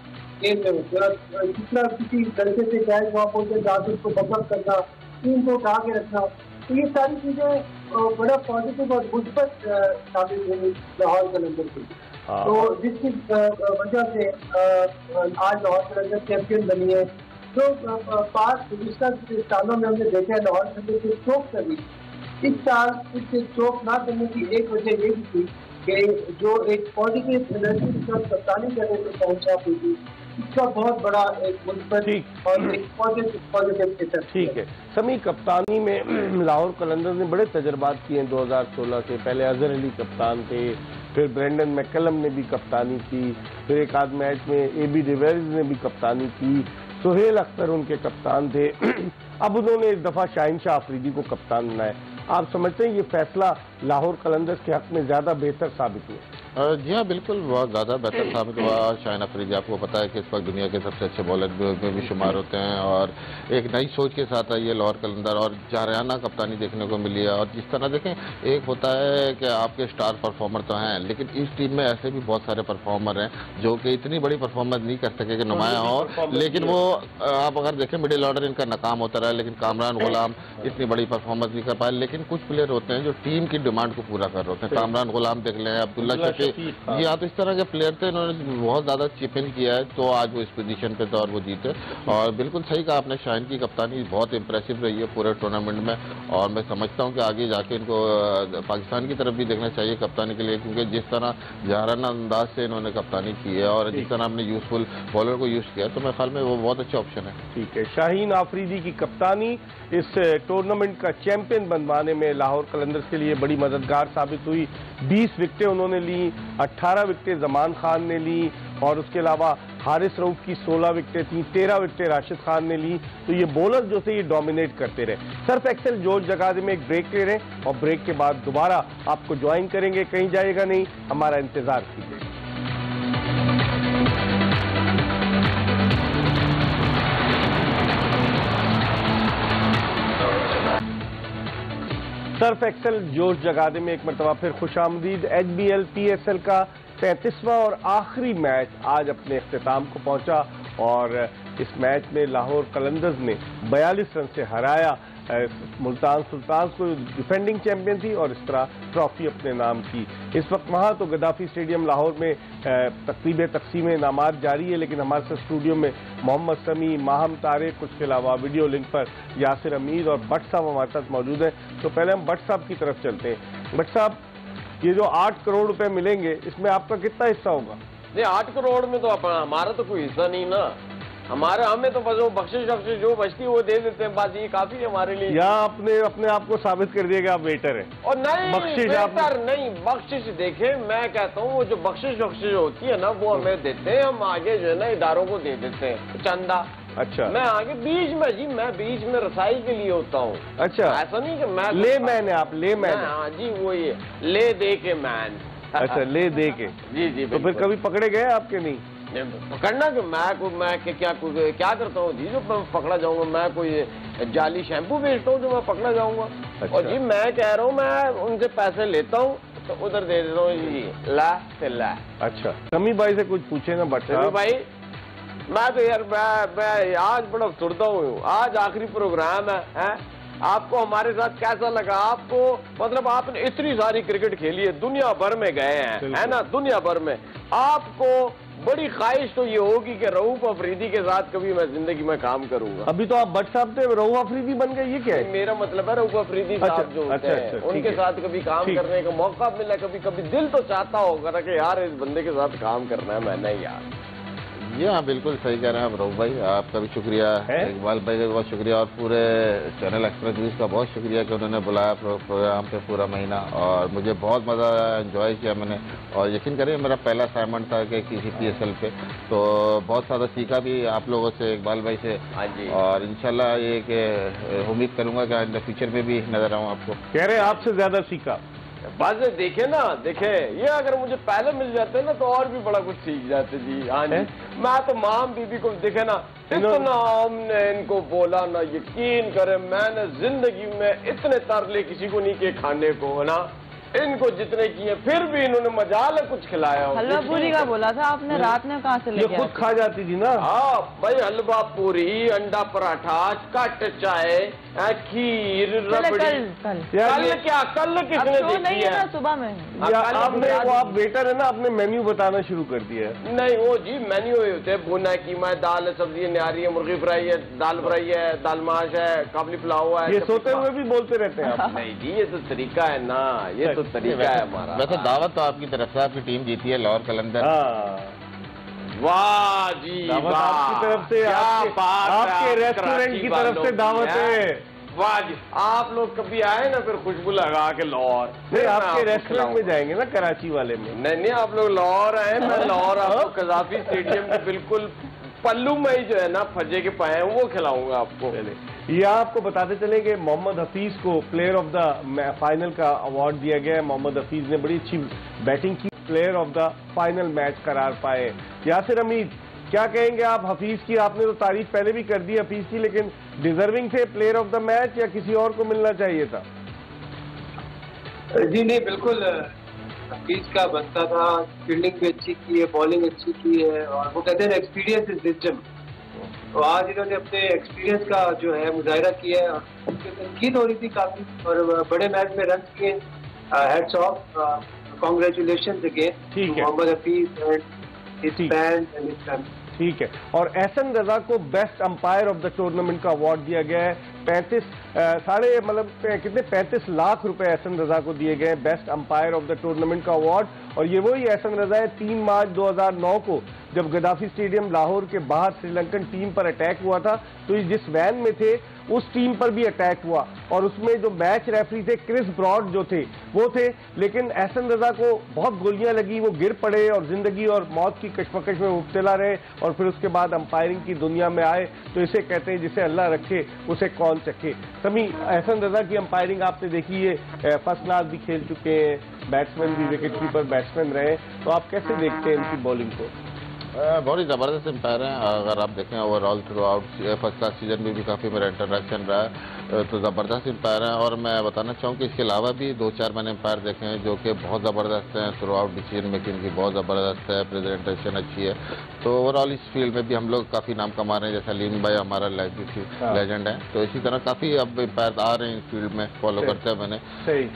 गेम में होते हैं। जितना किसी तरीके से जाए वहाँ पहुंचे, जाकर उसको बकअप करना, टीम को उठा के रखना, तो ये सारी चीजें बड़ा पॉजिटिव और मुस्बत साबित हुई लाहौर कलंदर की। तो जिसकी वजह से आज लाहौर कलंदर चैंपियन बनी है। जो पास गुज़िश्ता सालों में हमने देखा है लाहौर कलंदर की चोक करनी, इस साल इससे चोक ना करने की एक वजह ये भी थी कि जो एक पॉजिटिव एनर्जी के साथ कप्तानी कर रहे थे शाहीन शाह अफरीदी, इसका बहुत बड़ा एक मुस्बत और एक पॉजिटिव। ठीक है समी, कप्तानी में लाहौर कलंदर्स ने बड़े तजर्बात किए हैं 2016 से। पहले अजहर अली कप्तान थे, फिर ब्रेंडन मैकलम ने भी कप्तानी की, फिर एक आध मैच में AB डिविलियर्स ने भी कप्तानी की, सुहेल अख्तर उनके कप्तान थे। अब उन्होंने इस दफा शाहीन शाह अफरीदी को कप्तान बनाया। आप समझते हैं ये फैसला लाहौर कलंदर्स के हक में ज्यादा बेहतर साबित हुआ? जी हाँ, बिल्कुल बहुत ज़्यादा बेहतर साबित हुआ। शाहिन अफरीदी आपको पता है कि इस वक्त दुनिया के सबसे अच्छे बॉलर में भी शुमार होते हैं और एक नई सोच के साथ आई है लाहौर कलंदर और जारयाना कप्तानी देखने को मिली है। और जिस तरह देखें, एक होता है कि आपके स्टार परफॉर्मर तो हैं, लेकिन इस टीम में ऐसे भी बहुत सारे परफॉर्मर हैं जो कि इतनी बड़ी परफॉर्मेंस नहीं कर सके कि नुमाया हो, लेकिन वो आप अगर देखें मिडिल ऑर्डर इनका नाकाम होता रहा, लेकिन कामरान गुलाम इतनी बड़ी परफॉर्मेंस नहीं कर पाए। लेकिन कुछ प्लेयर होते हैं जो टीम की डिमांड को पूरा कर रहे होते हैं। कामरान गुलाम देख लें, अब्दुल्ला शफीक, जी हाँ, तो इस तरह के प्लेयर थे, इन्होंने बहुत ज्यादा चिप इन किया है, तो आज वो इस पोजीशन पे थे और वो जीते। और बिल्कुल सही कहा आपने, शाहिन की कप्तानी बहुत इंप्रेसिव रही है पूरे टूर्नामेंट में और मैं समझता हूँ कि आगे जाके इनको पाकिस्तान की तरफ भी देखना चाहिए कप्तानी के लिए, क्योंकि जिस तरह जाराना अंदाज से इन्होंने कप्तानी की है और जिस तरह आपने यूजफुल बॉलर को यूज किया, तो मेरे ख्याल में वो बहुत अच्छा ऑप्शन है। ठीक है, शाहीन आफरीदी की कप्तानी इस टूर्नामेंट का चैंपियन बनवाने में लाहौर कलंदर्स के लिए बड़ी मददगार साबित हुई। 20 विकेटें उन्होंने ली, 18 विकेटें जमान खान ने ली और उसके अलावा हारिस रऊफ की 16 विकेटें थी, 13 विकेटें राशिद खान ने ली। तो ये बॉलर जो थे ये डोमिनेट करते रहे। सर्फ एक्सेल जोश जगादे में एक ब्रेक ले रहे हैं और ब्रेक के बाद दोबारा आपको ज्वाइन करेंगे, कहीं जाएगा नहीं, हमारा इंतजार कीजिए। सर्फ एक्सेल जोश जगादे में एक मरतबा फिर खुशामदीद। HBL PSL का 35वां और आखिरी मैच आज अपने अख्तिताम को पहुंचा और इस मैच में लाहौर कलंदर्स ने 42 रन से हराया मुल्तान सुल्तान्स को, डिफेंडिंग चैंपियन थी, और इस तरह ट्रॉफी अपने नाम की। इस वक्त वहाँ तो गद्दाफी स्टेडियम लाहौर में तकरीब तकसीम इनामात जारी है, लेकिन हमारे साथ स्टूडियो में मोहम्मद समी, माहम तारिक, उसके अलावा वीडियो लिंक पर यासिर अमीर और भट्ट साहब हमारे साथ मौजूद हैं। तो पहले हम भट्ट साहब की तरफ चलते हैं। भट्ट साहब, ये जो 8 करोड़ रुपए मिलेंगे, इसमें आपका कितना हिस्सा होगा? नहीं, 8 करोड़ में तो हमारा तो कोई हिस्सा नहीं ना। हमें तो बस वो बख्शिश जो बचती है वो दे देते हैं, बात ये काफी है हमारे लिए। या आपने अपने आप को साबित कर दिया कि आप वेटर हैं? और नहीं, बख्शिश नहीं, बख्शिश देखे, मैं कहता हूँ वो जो बख्शिश होती है ना, वो हमें देते हैं, हम आगे जो है ना इदारों को दे देते हैं चंदा। अच्छा, मैं आगे बीच में जी, मैं बीच में रसाई के लिए होता हूँ। अच्छा, ऐसा नहीं कि मैं ले मैन है आप, ले मैन? हाँ जी, वो ये ले दे के मैन। अच्छा, ले दे के। जी, तो फिर कभी पकड़े गए आपके? नहीं पकड़ना कि मैं क्या करता हूँ जी, जो पकड़ा जाऊंगा? मैं कोई जाली शैम्पू बेचता हूँ जो मैं पकड़ा जाऊंगा? अच्छा। और जी मैं कह रहा हूँ, मैं उनसे पैसे लेता हूँ तो उधर दे देता हूँ जी, ला से ला। अच्छा, समी भाई से कुछ पूछे ना बट समी भाई, मैं तो यार मैं आज बड़ा अफसरदा हूँ। आज आखिरी प्रोग्राम है? आपको हमारे साथ कैसा लगा? आपको मतलब आपने इतनी सारी क्रिकेट खेली है, दुनिया भर में गए हैं, है ना, दुनिया भर में। आपको बड़ी ख्वाहिश तो ये होगी कि रऊफ अफरीदी के साथ कभी मैं जिंदगी में काम करूंगा। अभी तो आप भट्ट साहब थे, रऊफ अफरीदी बन गए, ये क्या है? मेरा मतलब है रऊफ अफरीदी साहब जो होते हैं, उनके साथ कभी काम करने का मौका मिला, कभी दिल तो चाहता होगा कि यार इस बंदे के साथ काम करना है मैंने यार। जी हाँ, बिल्कुल सही कह रहे हैं आप रऊफ भाई, आपका भी शुक्रिया, इकबाल भाई का बहुत शुक्रिया और पूरे चैनल एक्सप्रेस न्यूज़ का बहुत शुक्रिया कि उन्होंने बुलाया प्रोग्राम पे पूरा महीना और मुझे बहुत मज़ा एंजॉय किया मैंने। और यकीन करिए मेरा पहला असाइनमेंट था कि किसी PSL पे, तो बहुत ज़्यादा सीखा भी आप लोगों से, इकबाल भाई से। हाँ जी, और इंशाल्लाह ये कि उम्मीद करूँगा कि इन फ्यूचर में भी नजर आऊँ आपको। कह रहे हैं आपसे ज़्यादा सीखा? बस देखे ना, देखे ये अगर मुझे पहले मिल जाते ना तो और भी बड़ा कुछ सीख जाते जी। हाँ जी, मैं तो माम बीबी को देखे ना, इतना हमने इनको बोला ना, यकीन करे मैंने जिंदगी में इतने तरले किसी को नहीं किए खाने को, है ना, इनको जितने किए, फिर भी इन्होंने मजाल कुछ खिलाया। हलवा पूरी का बोला था आपने, रात में कहाँ से लेके? खुद खा जाती थी ना। हाँ भाई, हलवा पूरी, अंडा पराठा, कट चाय, खीर, रबड़ी। कल क्या, कल किसने देखी है? सुबह में आपने, वो आप वेटर है ना, आपने मेन्यू बताना शुरू कर दिया है? नहीं, वो जी मेन्यू होते हैं, भुना कीमा, दाल, सब्जी न्यारी है, मुर्गी फ्राई है, दाल फ्राई है, दाल माश है, काबली पुलाव है। ये सोते हुए भी बोलते रहते हैं आप? नहीं जी, ये तो तरीका है ना, ये तो तरीका है हमारा। वैसे दावत तो आपकी तरफ से, आपकी टीम जीती है लाहौर कलंदर। वाह जी, दावत आपकी तरफ से, आपके रेस्टोरेंट की तरफ से दावत है। वाह जी, आप लोग कभी आए ना फिर खुशबू लगा के लाहौर, फिर आपके रेस्टोरेंट में जाएंगे ना, कराची वाले में। नहीं, आप लोग लाहौर आए, मैं लाहौर आपको गद्दाफी स्टेडियम के बिल्कुल पल्लू में ही जो है ना फजे के पाए हैं वो खिलाऊंगा आपको। ये आपको बताते चले कि मोहम्मद हफीज को प्लेयर ऑफ द फाइनल का अवार्ड दिया गया है। मोहम्मद हफीज ने बड़ी अच्छी बैटिंग की, player of the final match करार पाए। यासिर हमीद, क्या कहेंगे आप हफीज की? आपने तो तारीफ पहले भी कर दी हफीज की, लेकिन डिजर्विंग थे प्लेयर ऑफ द मैच या किसी और को मिलना चाहिए था? जी नहीं, बिल्कुल हफीज का बनता था। फील्डिंग भी अच्छी की है, बॉलिंग अच्छी की है, और वो कहते हैं एक्सपीरियंस इज विजडम। तो आज इन्होंने अपने एक्सपीरियंस का जो है मुजाहिरा किया है, और तनकीद हो रही थी काफी, और बड़े मैच में रन किए। Heads off, congratulations again Mohammad Hafeez and his fans and his family. ठीक है, और एहसन रजा को best umpire of the tournament का अवार्ड दिया गया है। 35 लाख रुपए एहसन रजा को दिए गए best umpire of the tournament का अवार्ड। और ये वही एहसन रजा है 3 मार्च 2009 को जब गद्दाफी स्टेडियम लाहौर के बाहर श्रीलंकन टीम पर अटैक हुआ था, तो जिस वैन में थे उस टीम पर भी अटैक हुआ, और उसमें जो मैच रेफरी थे क्रिस ब्रॉड जो थे वो थे। लेकिन एहसन रजा को बहुत गोलियां लगी, वो गिर पड़े और जिंदगी और मौत की कशमकश में मुब्तला रहे, और फिर उसके बाद अंपायरिंग की दुनिया में आए। तो इसे कहते हैं जिसे अल्लाह रखे उसे कौन चखे। समी, एहसन रजा की अंपायरिंग आपने देखी है, फर्स्ट क्लास भी खेल चुके हैं, बैट्समैन भी, विकेट कीपर बैट्समैन रहे, तो आप कैसे देखते हैं इनकी बॉलिंग को? बहुत ही ज़बरदस्त एम्पायर हैं। अगर आप देखें overall through out first class season में भी काफ़ी मेरा इंटरेक्शन रहा है, तो ज़बरदस्त एम्पायर हैं। और मैं बताना चाहूँ कि इसके अलावा भी 2-4 मैंने एम्पायर देखे हैं जो कि बहुत ज़बरदस्त हैं। थ्रू आउट डिसीजन मेकिंग की बहुत ज़बरदस्त है, प्रेजेंटेशन अच्छी है। तो ओवरऑल इस फील्ड में भी हम लोग काफ़ी नाम कमा रहे हैं, जैसा लीन भाई हमारा लेजेंड है। तो इसी तरह काफ़ी अब एम्पायर आ रहे हैं इस फील्ड में, फॉलो करते हैं मैंने। सही।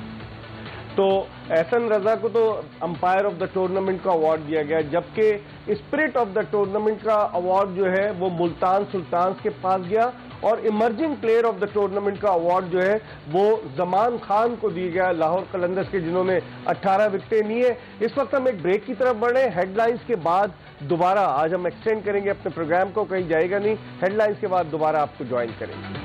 तो एहसन रजा को तो अंपायर ऑफ द टूर्नामेंट का अवार्ड दिया गया, जबकि स्पिरिट ऑफ द टूर्नामेंट का अवार्ड जो है वो मुल्तान सुल्तान्स के पास गया, और emerging player of the tournament का अवार्ड जो है वो जमान खान को दिया गया लाहौर कलंदर्स के, जिन्होंने 18 विकेटें ली है। इस वक्त हम एक ब्रेक की तरफ बढ़े, हेडलाइंस के बाद दोबारा आज हम एक्सटेंड करेंगे अपने प्रोग्राम को, कहीं जाएगा नहीं। हेडलाइंस के बाद दोबारा आपको ज्वाइन करेंगे।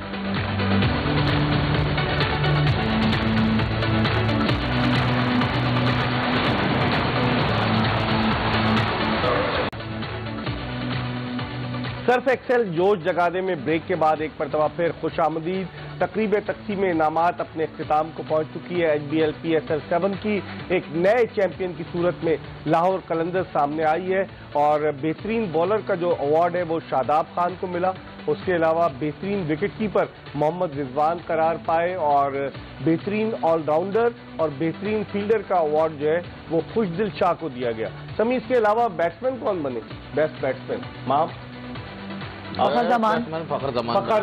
सर्फ एक्सेल जोश जगादे में ब्रेक के बाद एक मरतबा फिर खुशामदीद। तकरीब तकसीम इनामात अपने अख्तिताम को पहुंच चुकी है। HBL PSL 7 की एक नए चैंपियन की सूरत में लाहौर कलंदर्स सामने आई है, और बेहतरीन बॉलर का जो अवार्ड है वो शादाब खान को मिला। उसके अलावा बेहतरीन विकेट कीपर मोहम्मद रिजवान करार पाए, और बेहतरीन ऑलराउंडर और बेहतरीन फील्डर का अवार्ड जो है वो खुशदिल शाह को दिया गया। समी, इसके अलावा बैट्समैन कौन बने? बेस्ट बैट्समैन माम फखर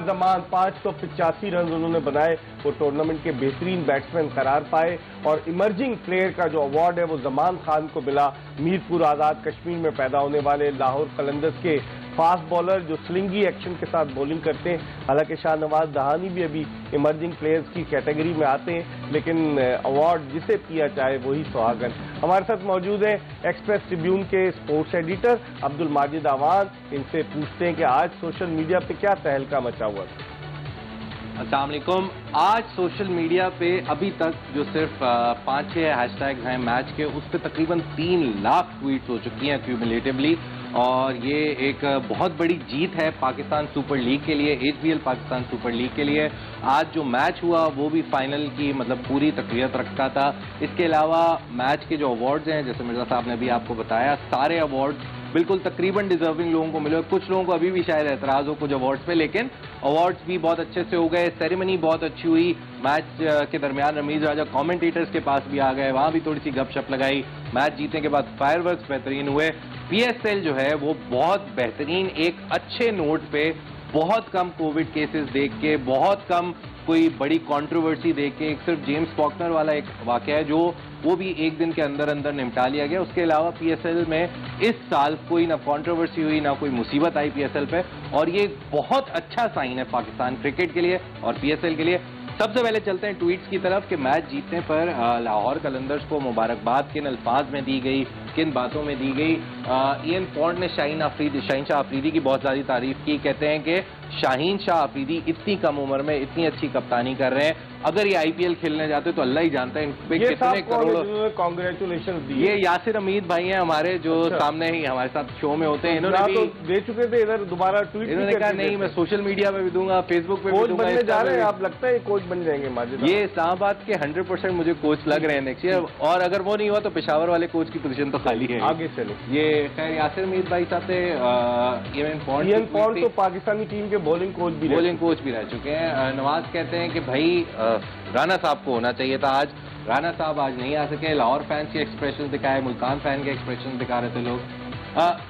जमान 585 रन उन्होंने बनाए, वो टूर्नामेंट के बेहतरीन बैट्समैन करार पाए। और इमर्जिंग प्लेयर का जो अवार्ड है वो जमान खान को मिला, मीरपुर आजाद कश्मीर में पैदा होने वाले लाहौर कलंदर्स के फास्ट बॉलर जो स्लिंगी एक्शन के साथ बॉलिंग करते हैं। हालांकि शाहनवाज दहानी भी अभी इमर्जिंग प्लेयर्स की कैटेगरी में आते हैं, लेकिन अवार्ड जिसे पिया चाहे वही सुहागन। हमारे साथ मौजूद है एक्सप्रेस ट्रिब्यून के स्पोर्ट्स एडिटर अब्दुल माजिद आवान। इनसे पूछते हैं कि आज सोशल मीडिया पे क्या तहलका मचा हुआ था। अस्सलाम वालेकुम। आज सोशल मीडिया पे अभी तक जो सिर्फ 5-6 हैशटैग्स हैं मैच के, उस पर तकरीबन 3 लाख ट्वीट्स हो चुकी हैं क्यूमुलेटिवली, और ये एक बहुत बड़ी जीत है पाकिस्तान सुपर लीग के लिए, HBL पाकिस्तान सुपर लीग के लिए। आज जो मैच हुआ वो भी फाइनल की मतलब पूरी तकरीयत रखता था। इसके अलावा मैच के जो अवार्ड्स हैं, जैसे मिर्जा साहब ने भी आपको बताया, सारे अवार्ड्स बिल्कुल तकरीबन डिजर्विंग लोगों को मिले। कुछ लोगों को अभी भी शायद एतराज हो कुछ अवार्ड्स पे, लेकिन अवार्ड्स भी बहुत अच्छे से हो गए। सेरेमनी बहुत अच्छी हुई। मैच के दरमियान रमीज राजा कमेंटेटर्स के पास भी आ गए, वहां भी थोड़ी सी गपशप लगाई। मैच जीतने के बाद फायरवर्क्स बेहतरीन हुए। PSL जो है वो बहुत बेहतरीन, एक अच्छे नोट पे, बहुत कम कोविड केसेस देख के, बहुत कम कोई बड़ी कंट्रोवर्सी देख के, एक सिर्फ जेम्स फॉकनर वाला एक वाकया है जो वो भी एक दिन के अंदर अंदर निपटा लिया गया। उसके अलावा PSL में इस साल कोई ना कंट्रोवर्सी हुई, ना कोई मुसीबत आई PSL पे, और ये बहुत अच्छा साइन है पाकिस्तान क्रिकेट के लिए और PSL के लिए। सबसे पहले चलते हैं ट्वीट्स की तरफ कि मैच जीतने पर लाहौर कलंदर्स को मुबारकबाद किन अल्फाज में दी गई, किन बातों में दी गई। इयन पॉन्ड ने शाहीन शाह अफरीदी की बहुत ज़्यादा तारीफ की। कहते हैं कि शाहीन शाह अफरीदी इतनी कम उम्र में इतनी अच्छी कप्तानी कर रहे हैं। अगर ये आईपीएल खेलने जाते तो अल्लाह ही जानता है इन पे कितने करोड़। कांग्रेचुलेशन ये यासिर अमीद भाई हैं हमारे, जो सामने ही हमारे साथ शो में होते हैं। इन्होंने भी दे चुके थे, इधर दोबारा ट्वीट इन्होंने कहा नहीं मैं सोशल मीडिया पे भी दूंगा, फेसबुक पे भी दूंगा। बनने जा रहे हैं आप, लगता है कोच बन जाएंगे माजिद? ये इस्लामाबाद के 100% मुझे कोच लग रहे हैं नेक्स्ट ईयर, और अगर वो नहीं हुआ तो पेशावर वाले कोच की पोजीशन तो खाली है। आगे चले। ये खैर यासिर अमीद भाई साहब थे, इवन पॉन्ड तो पाकिस्तानी टीम के बॉलिंग कोच भी रह चुके हैं। नवाज कहते हैं कि भाई राना साहब को होना चाहिए था आज, राना साहब आज नहीं आ सके। लाहौर फैंस के एक्सप्रेशन दिखाए, मुल्तान फैन के एक्सप्रेशन दिखा रहे थे लोग।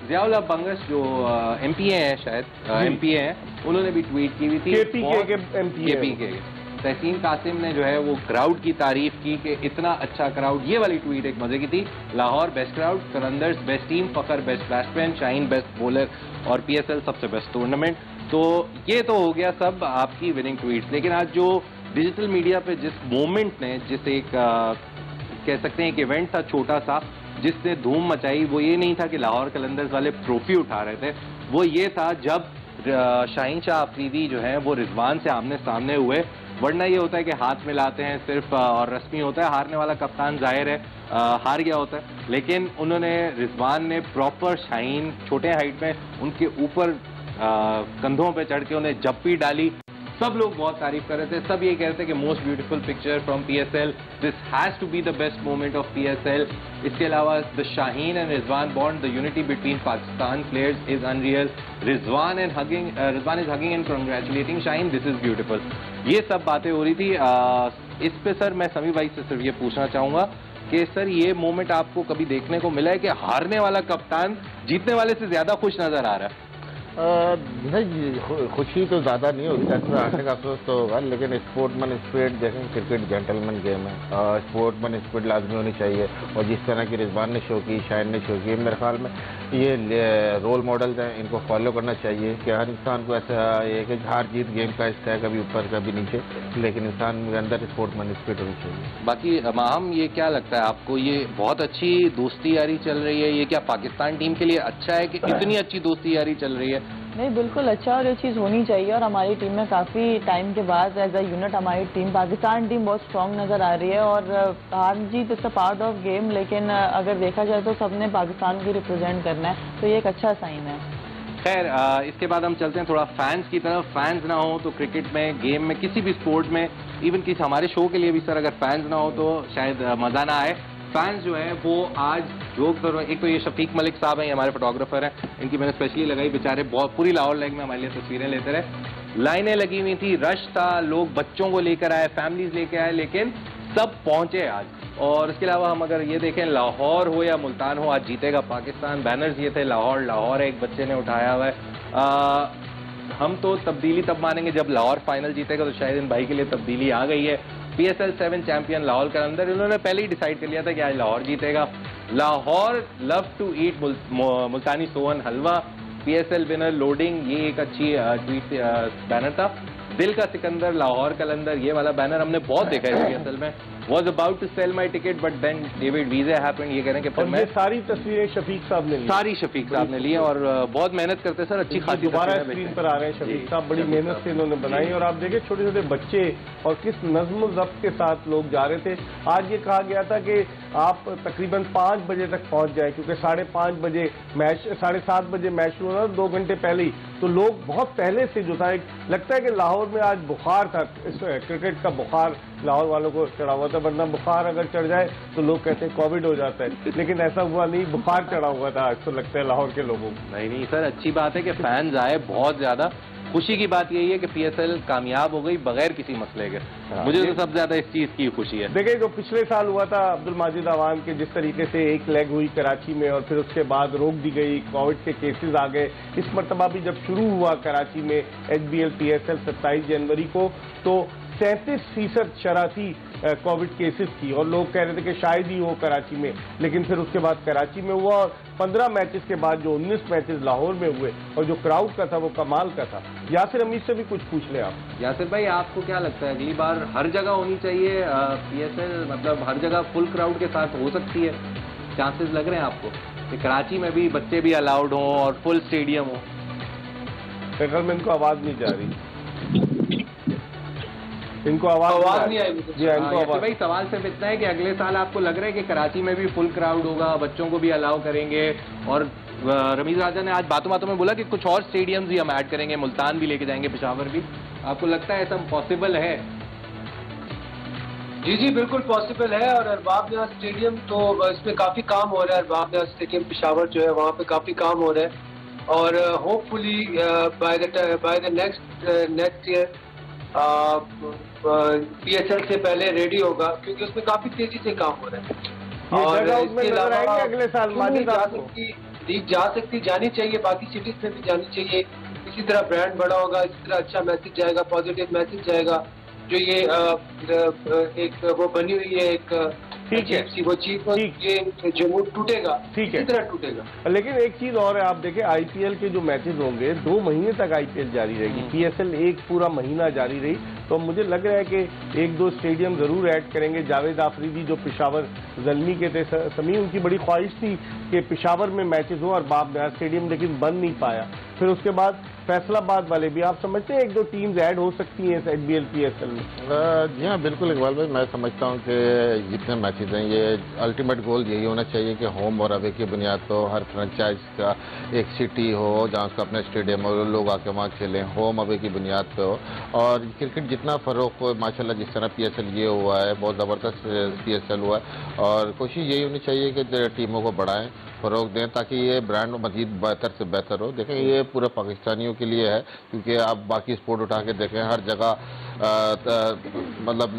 जियाउल हक बंगश जो एमपीए हैं, शायद एमपीए हैं, उन्होंने भी ट्वीट की हुई थी। केपी के तहसीन कासिम ने जो है वो क्राउड की तारीफ की कि इतना अच्छा क्राउड। ये वाली ट्वीट एक मजे की थी, Lahore best crowd, Qalandars best team, Fakhar best batsman, Shaheen best bowler और पीएसएल सबसे बेस्ट टूर्नामेंट। तो ये तो हो गया सब आपकी विनिंग ट्वीट्स। लेकिन आज जो डिजिटल मीडिया पे जिस मोमेंट ने, जिस एक कह सकते हैं एक इवेंट था छोटा सा जिसने धूम मचाई, वो ये नहीं था कि लाहौर कलंदर्स वाले ट्रॉफी उठा रहे थे, वो ये था जब शाहीन शाह अफरीदी जो है वो रिजवान से आमने सामने हुए। वरना ये होता है कि हाथ मिलाते हैं सिर्फ और रस्मी होता है, हारने वाला कप्तान जाहिर है हार गया होता है। लेकिन उन्होंने रिजवान ने प्रॉपर शाहीन छोटे हाइट में उनके ऊपर कंधों पे चढ़ के उन्हें जप्पी डाली। सब लोग बहुत तारीफ कर रहे थे, सब ये कह रहे थे कि most beautiful picture from PSL, this has to be the best moment of PSL. इसके अलावा the Shaheen and Rizwan bond, the unity between Pakistan players is unreal, Rizwan is hugging and congratulating Shaheen, this is beautiful. ये सब बातें हो रही थी। इस पे सर मैं समी भाई से सिर्फ ये पूछना चाहूंगा कि सर ये मोमेंट आपको कभी देखने को मिला है कि हारने वाला कप्तान जीतने वाले से ज्यादा खुश नजर आ रहा है? नहीं, खुशी तो ज़्यादा नहीं होगी, अक्सर हारने का अफसोस तो होगा, लेकिन स्पोर्ट्समैन स्पिरिट देखें, क्रिकेट जेंटलमैन गेम है, स्पोर्ट्समैन स्पिरिट लाजमी होनी चाहिए। और जिस तरह की रिजवान ने शो की, शाहीन ने शो की, मेरे ख्याल में ये रोल मॉडल्स हैं, इनको फॉलो करना चाहिए कि हर इंसान को ऐसा है कि हार जीत गेम का हिस्सा है, कभी ऊपर कभी नीचे, लेकिन इंसान के अंदर स्पोर्ट्समैन स्पिरिट होनी चाहिए। बाकी माहम ये क्या लगता है आपको, ये बहुत अच्छी दोस्ती यारी चल रही है, ये क्या पाकिस्तान टीम के लिए अच्छा है कि इतनी अच्छी दोस्ती यारी चल रही है? नहीं, बिल्कुल अच्छा, और ये चीज़ होनी चाहिए। और हमारी टीम में काफ़ी टाइम के बाद एज अ यूनिट हमारी टीम, पाकिस्तान टीम बहुत स्ट्रांग नज़र आ रही है। और हार जीत it's a part of game, लेकिन अगर देखा जाए तो सबने पाकिस्तान की रिप्रेजेंट करना है, तो ये एक अच्छा साइन है। खैर इसके बाद हम चलते हैं थोड़ा फैंस की तरफ। फैंस ना हो तो क्रिकेट में, गेम में, किसी भी स्पोर्ट में, इवन किसी हमारे शो के लिए भी सर अगर फैंस ना हो तो शायद मज़ा ना आए। फैंस जो है वो आज जो करो, एक तो ये शफीक मलिक साहब हैं, हमारे फोटोग्राफर हैं, इनकी मैंने स्पेशली लगाई, बेचारे बहुत पूरी लाहौर लेग में हमारे लिए तस्वीरें लेते रहे। लाइनें लगी हुई थी, रश था, लोग बच्चों को लेकर आए, फैमिलीज लेकर आए, लेकिन सब पहुंचे आज। और इसके अलावा हम अगर ये देखें, लाहौर हो या मुल्तान हो, आज जीतेगा पाकिस्तान। बैनर्स ये थे, लाहौर लाहौर है, एक बच्चे ने उठाया हुआ है। हम तो तब्दीली तब मानेंगे जब लाहौर फाइनल जीतेगा, तो शायद इन भाई के लिए तब्दीली आ गई है। पीएसएल 7 चैंपियन लाहौर के अंदर इन्होंने पहले ही डिसाइड कर लिया था कि आज लाहौर जीतेगा। Lahore love to eat Multani sohan halwa, PSL winner loading, ये एक अच्छी ट्वीट बैनर था। दिल का सिकंदर लाहौर कलंदर, ये वाला बैनर हमने बहुत देखा है पीएसएल में। Was about to sell my ticket, but then David Visa happened. ये कह रहे हैं कि फिर मैं, सारी तस्वीरें शफीक साहब ने ली, सारी शफीक साहब ने ली है और बहुत मेहनत करते सर, अच्छी खासी दोबारा स्क्रीन पर आ रहे हैं। शफीक साहब बड़ी मेहनत से इन्होंने बनाई, और आप देखें छोटे छोटे बच्चे और किस नज्म ज़ब्त के साथ लोग जा रहे थे। आज ये कहा गया था कि आप तकरीबन 5 बजे तक पहुंच जाए, क्योंकि 5:30 बजे मैच, 7:30 बजे मैच शुरू होना, 2 घंटे पहले ही। तो लोग बहुत पहले से जो था, लगता है कि लाहौर में आज बुखार था, क्रिकेट का बुखार लाहौर वालों को चढ़ा हुआ था। वरना बुखार अगर चढ़ जाए तो लोग कहते हैं कोविड हो जाता है, लेकिन ऐसा हुआ नहीं, बुखार चढ़ा हुआ था आज तो लगता है लाहौर के लोगों को। नहीं सर, अच्छी बात है कि फैंस आए, बहुत ज्यादा खुशी की बात यही है कि पीएसएल कामयाब हो गई बगैर किसी मसले के। मुझे तो सबसे ज्यादा इस चीज की खुशी है। देखिए, जो पिछले साल हुआ था अब्दुल माजिद अवान के, जिस तरीके से एक लेग हुई कराची में और फिर उसके बाद रोक दी गई, कोविड के केसेस आ गए। इस मरतबा भी जब शुरू हुआ कराची में एचबीएल पीएसएल 27 जनवरी को, तो 37% शरह थी कोविड केसेस की, और लोग कह रहे थे कि शायद ही हो कराची में, लेकिन फिर उसके बाद कराची में हुआ। और 15 मैचेस के बाद जो 19 मैचेस लाहौर में हुए, और जो क्राउड का था वो कमाल का था। यासिर अमीद से भी कुछ पूछ लें आप। यासिर भाई, आपको क्या लगता है अगली बार हर जगह होनी चाहिए पीएसएल, मतलब हर जगह फुल क्राउड के साथ हो सकती है? चांसेस लग रहे हैं आपको कि कराची में भी बच्चे भी अलाउड हों और फुल स्टेडियम हो? मेरे ख्याल में इनको आवाज नहीं जा रही, इनको आवाज नहीं आई। जी इनको आवाज। भाई सवाल सिर्फ इतना है कि अगले साल आपको लग रहा है कि कराची में भी फुल क्राउड होगा, बच्चों को भी अलाउ करेंगे, और रमीज राजा ने आज बातों बातों में बोला कि कुछ और स्टेडियम्स भी हम ऐड करेंगे, मुल्तान भी लेके जाएंगे, पेशावर भी। आपको लगता है ऐसा पॉसिबल है? जी बिल्कुल पॉसिबल है। और अरबाब न्याज स्टेडियम तो इसमें काफी काम हो रहा है। अरबाब न्याज स्टेडियम पेशावर जो है वहाँ पे काफी काम हो रहा है, और hopefully by the next year PSL से पहले रेडी होगा, क्योंकि उसमें काफी तेजी से काम हो रहा है। और इसके अलावा अगले साल लीग जा सकती, जानी चाहिए, बाकी सिटीज में भी जानी चाहिए। इसी तरह ब्रांड बड़ा होगा, इसी तरह अच्छा मैसेज जाएगा, पॉजिटिव मैसेज जाएगा। जो ये एक वो बनी हुई है एक ठीक है वो चीज, ये जो मूड टूटेगा, ठीक है, इसी तरह टूटेगा। लेकिन एक चीज और है, आप देखें IPL के जो मैचेस होंगे 2 महीने तक IPL जारी रहेगी, PSL एक पूरा महीना जारी रही, तो मुझे लग रहा है कि 1-2 स्टेडियम जरूर ऐड करेंगे। जावेद आफरीदी जो पेशावर ज़ल्मी के थे, समी उनकी बड़ी ख्वाहिश थी कि पेशावर में मैचेस हो और बाब न्याज स्टेडियम, लेकिन बन नहीं पाया। फिर उसके बाद फैसलाबाद वाले भी, आप समझते हैं 1-2 टीम्स ऐड हो सकती हैं IPL PSL में? जी हाँ बिल्कुल इकबाल भाई, मैं समझता हूँ कि जितने मैचेज हैं ये अल्टीमेट गोल यही होना चाहिए कि होम और अवे की बुनियाद पर हर फ्रेंचाइज का एक सिटी हो जहाँ उसका अपना स्टेडियम हो, लोग आके वहाँ खेलें, होम अवे की बुनियाद पे हो। और क्रिकेट जितना फरोग हो माशाल्लाह, जिस तरह PSL ये हुआ है, बहुत ज़बरदस्त PSL हुआ है, और कोशिश यही होनी चाहिए कि टीमों को बढ़ाएं, फरोग दें, ताकि ये ब्रांड मजीद बेहतर से बेहतर हो। देखें ये पूरे पाकिस्तानियों के लिए है, क्योंकि आप बाकी स्पोर्ट उठा के देखें हर जगह मतलब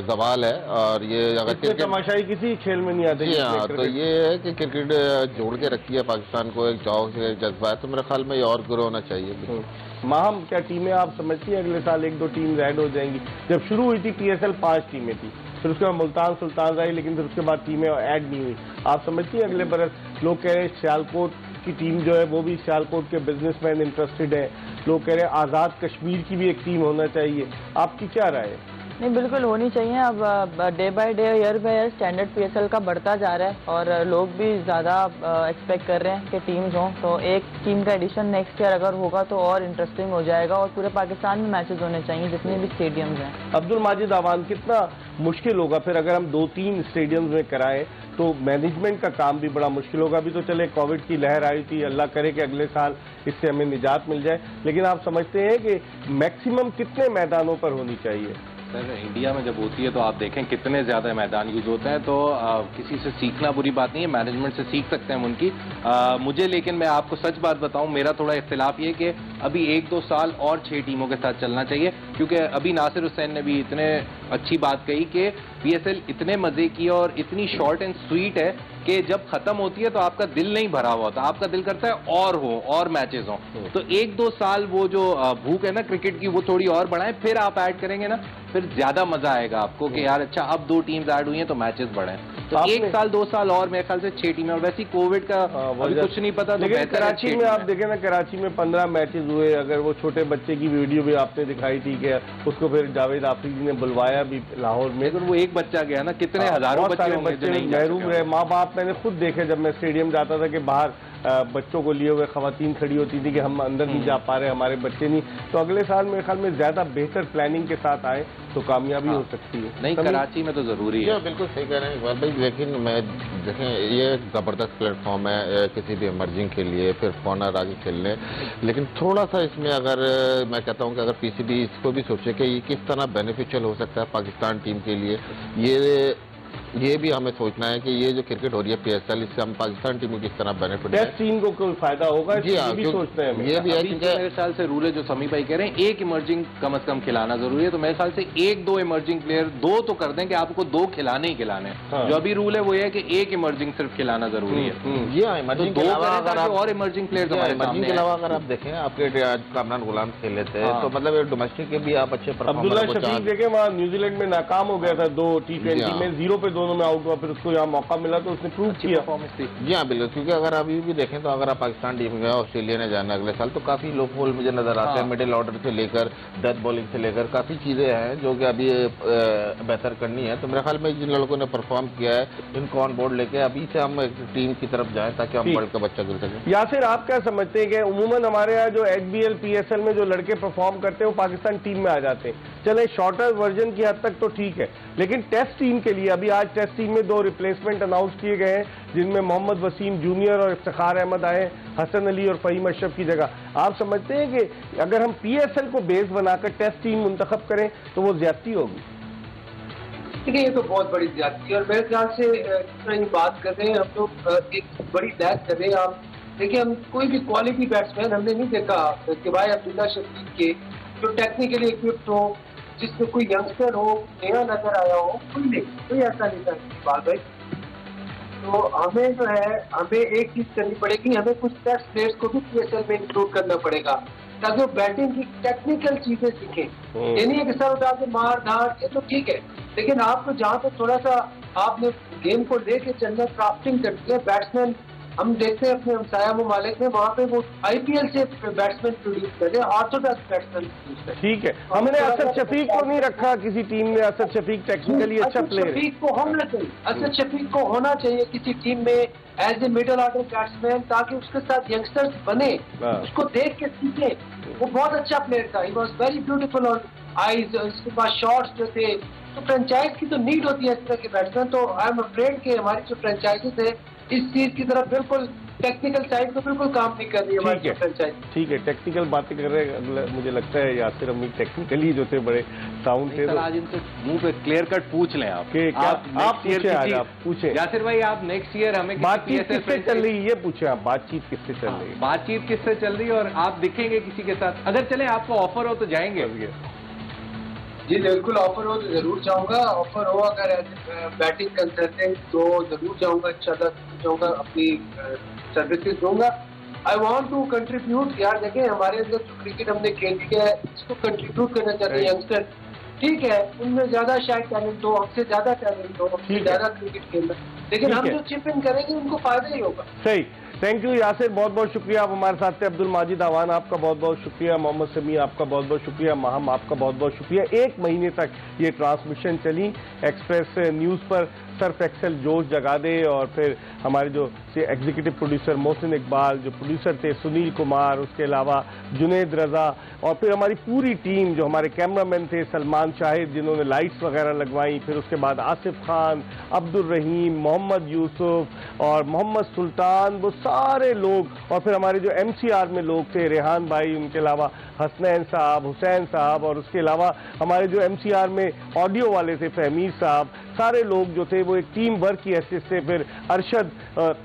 जवाल है, और ये अगर क्रिकेट तमाशाई किसी खेल में नहीं आते। जी हाँ, तो ये है कि क्रिकेट जोड़ के रखी है पाकिस्तान को, एक चाव से जज्बा है, तो मेरे ख्याल में ये और ग्रो होना चाहिए। माहम, क्या टीमें आप समझती हैं अगले साल 1-2 टीम ऐड हो जाएंगी? जब शुरू हुई थी PSL 5 टीमें थी, फिर उसके बाद मुल्तान सुल्तान रही, लेकिन फिर उसके बाद टीमें ऐड नहीं हुई। आप समझती हैं अगले बरस? लोग कह रहे हैं सियालकोट की टीम जो है वो भी, सियालकोट के बिजनेसमैन इंटरेस्टेड है, लोग कह रहे हैं आज़ाद कश्मीर की भी एक टीम होना चाहिए। आपकी क्या राय है? नहीं, बिल्कुल होनी चाहिए। अब day by day, year by year standard PSL का बढ़ता जा रहा है, और लोग भी ज़्यादा एक्सपेक्ट कर रहे हैं कि टीम्स हों, तो एक टीम का एडिशन नेक्स्ट ईयर अगर होगा तो और इंटरेस्टिंग हो जाएगा, और पूरे पाकिस्तान में मैचेस होने चाहिए जितने भी स्टेडियम्स हैं। अब्दुल माजिद आवान, कितना मुश्किल होगा फिर अगर हम 2-3 स्टेडियम्स में कराएं, तो मैनेजमेंट का काम भी बड़ा मुश्किल होगा। अभी तो चले कोविड की लहर आई थी, अल्लाह करे कि अगले साल इससे हमें निजात मिल जाए, लेकिन आप समझते हैं कि मैक्सिमम कितने मैदानों पर होनी चाहिए? सर इंडिया में जब होती है तो आप देखें कितने ज़्यादा मैदान यूज़ होते हैं, तो किसी से सीखना बुरी बात नहीं है, मैनेजमेंट से सीख सकते हैं हम उनकी। मुझे, लेकिन मैं आपको सच बात बताऊं, मेरा थोड़ा इख्तिलाफ ये कि अभी 1-2 साल और 6 टीमों के साथ चलना चाहिए, क्योंकि अभी नासिर हुसैन ने भी इतने अच्छी बात कही कि PSL इतने मज़े की और इतनी शॉर्ट एंड स्वीट है कि जब खत्म होती है तो आपका दिल नहीं भरा हुआ होता, आपका दिल करता है और हो और मैचेस हों। तो 1-2 साल वो जो भूख है ना क्रिकेट की, वो थोड़ी और बढ़ाएं, फिर आप ऐड करेंगे ना, फिर ज्यादा मजा आएगा आपको कि यार अच्छा अब 2 टीम्स ऐड हुई हैं तो मैचेस बढ़े। तो 1 साल 2 साल और मेरे ख्याल से 6 टीमें, और वैसे कोविड का अभी कुछ नहीं पता, तो बेहतर कराची में आप देखें ना, कराची में 15 मैचेस हुए। अगर वो छोटे बच्चे की वीडियो भी आपने दिखाई थी कि उसको फिर जावेद आफरीदी ने बुलवाया भी लाहौर में, तो वो एक बच्चा गया ना, कितने हजारों बच्चे महरूम रहे, माँ बाप। मैंने खुद देखे जब मैं स्टेडियम जाता था कि बाहर बच्चों को लिए हुए खवातीन खड़ी होती थी कि हम अंदर नहीं जा पा रहे, हमारे बच्चे नहीं। तो अगले साल मेरे ख्याल में ज्यादा बेहतर प्लानिंग के साथ आए तो कामयाबी हो सकती है। नहीं, कराची में तो जरूरी है। बिल्कुल सही कह रहे हैं इकबाल भाई, लेकिन मैं देखें ये एक जबरदस्त प्लेटफॉर्म है किसी भी इमर्जिंग के लिए, फिर कॉर्नर आगे खेलने, लेकिन थोड़ा सा इसमें अगर मैं कहता हूँ कि अगर PCB इसको भी सोचे कि ये किस तरह बेनिफिशियल हो सकता है पाकिस्तान टीम के लिए, ये भी हमें सोचना है कि ये जो क्रिकेट हो रही है PSL, इससे हम पाकिस्तान टीम को किस तरह बेनिफिट है, टेस्ट टीम को कोई फायदा होगा। जी हाँ, सोचते हैं ये भी है कि मेरे ख्याल से रूल है जो समी भाई कह रहे हैं, एक इमर्जिंग कम से कम खिलाना जरूरी है, तो मेरे ख्याल से 1-2 इमर्जिंग प्लेयर, 2 तो कर दें कि आपको 2 खिलाने ही खिलाने। जो अभी रूल है वो है कि 1 इमर्जिंग सिर्फ खिलाना जरूरी है। जी हाँ, इमर्जिंग के अलावा और इमर्जिंग प्लेयर इमर्जिंग के अलावा अगर आप देखें, आपके आज कामरान गुलाम खेले थे, तो मतलब डोमेस्टिक के भी आप अच्छे अब्दुल्ला शफीक देखें, वहाँ न्यूजीलैंड में नाकाम हो गया था 2 T20 में, 0 पे दोनों में आउट हुआ, फिर उसको यहाँ मौका मिला तो उसने प्रूव किया परफॉर्मेंस थी। जी हाँ बिल्कुल, क्योंकि अगर अभी भी देखें तो अगर आप पाकिस्तान टीम में ऑस्ट्रेलिया ने जाना अगले साल तो काफी लो होल मुझे नजर आते हैं। मिडिल ऑर्डर से लेकर डेथ बॉलिंग से लेकर काफी चीजें हैं जो कि अभी बेहतर करनी है। तो मेरे ख्याल में जिन लड़कों ने परफॉर्म किया है इनको ऑन बोर्ड लेके अभी से हम एक टीम की तरफ जाएं ताकि हम वर्ल्ड कप अच्छा खेल सकें। यासिर, आप क्या समझते हैं कि उमूमन हमारे यहाँ जो HBL PSL में जो लड़के परफॉर्म करते हैं वो पाकिस्तान टीम में आ जाते हैं, चले शॉर्टर वर्जन की हद तक तो ठीक है, लेकिन टेस्ट टीम के लिए अभी आज टेस्ट टीम में 2 रिप्लेसमेंट अनाउंस किए गए हैं जिनमें मोहम्मद वसीम जूनियर और इफ्तिखार अहमद आए, हसन अली और फहीम अशरफ की जगह। आप समझते हैं कि अगर हम PSL को बेस बनाकर टेस्ट टीम मुंतखब करें तो वो ज्यादती होगी? देखिए, ये तो बहुत बड़ी ज्यादती है और मेरे ख्याल से जितना ये बात कर रहे हैं हम लोग एक बड़ी लैग कर रहे हैं। आप देखिए, हम कोई भी क्वालिटी बैट्समैन हमने नहीं देखा कि भाई अब्दुल्ला शफीक के जो टेक्निकली इक्विप्ड हो, जिसमें कोई यंगस्टर हो, नया नजर आया हो, कोई नहीं, कोई ऐसा नहीं था इकबाल भाई। तो हमें जो है हमें एक चीज करनी पड़ेगी, हमें कुछ टेस्ट प्लेयर्स को भी PSL में इंक्लूड करना पड़ेगा ताकि वो बैटिंग की टेक्निकल चीजें सीखें। ये नहीं है कि सर उठा के मार धार, ये तो ठीक है, लेकिन आपको जहाँ पे थोड़ा सा आपने गेम को लेके चलना, क्राफ्टिंग करती है बैट्समैन। हम देखते हैं अपने हमसाया ममालिक में, वहाँ पे वो IPL से बैट्समैन प्रोड्यूस कर रहे हैं, ऑर्थोडॉक्स बैट्समैन। ठीक है, हमने असद शफीक को नहीं रखा किसी टीम में। असद शफीक टेक्निकली अच्छा प्लेयर है। शफीक को होना चाहिए, असद शफीक को होना चाहिए किसी टीम में as a middle order batsman, ताकि उसके साथ यंगस्टर्स बने, उसको देख के सीखे। वो बहुत अच्छा प्लेयर था, he was very beautiful on eyes, उसके पास शॉट्स जो थे। तो फ्रेंचाइज की तो नीड होती है इस तरह के बैट्समैन। तो आई एम अफ्रेड कि हमारी जो फ्रेंचाइजेस है इस चीज की तरफ बिल्कुल टेक्निकल साइड पे बिल्कुल काम नहीं कर रही है हमारी फ्रेंचाइज। ठीक है, टेक्निकल बातें कर रहे हैं, मुझे लगता है यासिर अमीन टेक्निकली जो थे बड़े साउंड थे। तो आज इनसे मुंह पे क्लियर कट पूछ लें आप पूछे यासिर भाई, आप नेक्स्ट ईयर हमें बातचीत किससे चल रही है, ये पूछे आप, बातचीत किससे चल रही है? बातचीत किससे चल रही है और आप दिखेंगे किसी के साथ? अगर चले आपको ऑफर हो तो जाएंगे? जी बिल्कुल, ऑफर हो तो जरूर जाऊंगा। ऑफर हो अगर बैटिंग कंसल्टेंट तो जरूर जाऊंगा, इंशाल्लाह जाऊंगा, अपनी सर्विसेज दूंगा। I want to contribute. यार देखें, हमारे अंदर जो क्रिकेट हमने खेल दिया है इसको कंट्रीब्यूट करना चाहते हैं यंगस्टर। ठीक है, उनमें ज्यादा शायद टैलेंट हो, हमसे ज्यादा टैलेंट हो, हमसे ज्यादा क्रिकेट खेलना, लेकिन हम जो चिप इन करेंगे उनको फायदा ही होगा। सही, थैंक यू यासिर, बहुत बहुत शुक्रिया। आप हमारे साथ थे। अब्दुल माजिद अवान आपका बहुत बहुत शुक्रिया। मोहम्मद समी आपका बहुत बहुत शुक्रिया। माहम आपका बहुत बहुत शुक्रिया। 1 महीने तक ये ट्रांसमिशन चली एक्सप्रेस न्यूज़ पर। सर्फ एक्सेल जोश जगादे और फिर हमारे जो एग्जीक्यूटिव प्रोड्यूसर मोहसिन इकबाल, जो प्रोड्यूसर थे सुनील कुमार, उसके अलावा जुनेद रजा, और फिर हमारी पूरी टीम जो हमारे कैमरामैन थे सलमान शाहिद जिन्होंने लाइट्स वगैरह लगवाई, फिर उसके बाद आसिफ खान, अब्दुल रहीम, मोहम्मद यूसुफ और मोहम्मद सुल्तान, वो सारे लोग, और फिर हमारे जो MCR में लोग थे रेहान भाई, उनके अलावा हसनैन साहब, हुसैन साहब, और उसके अलावा हमारे जो MCR में ऑडियो वाले थे फहमीद साहब, सारे लोग जो थे वो एक टीम वर्क की हैसियत से, फिर अरशद,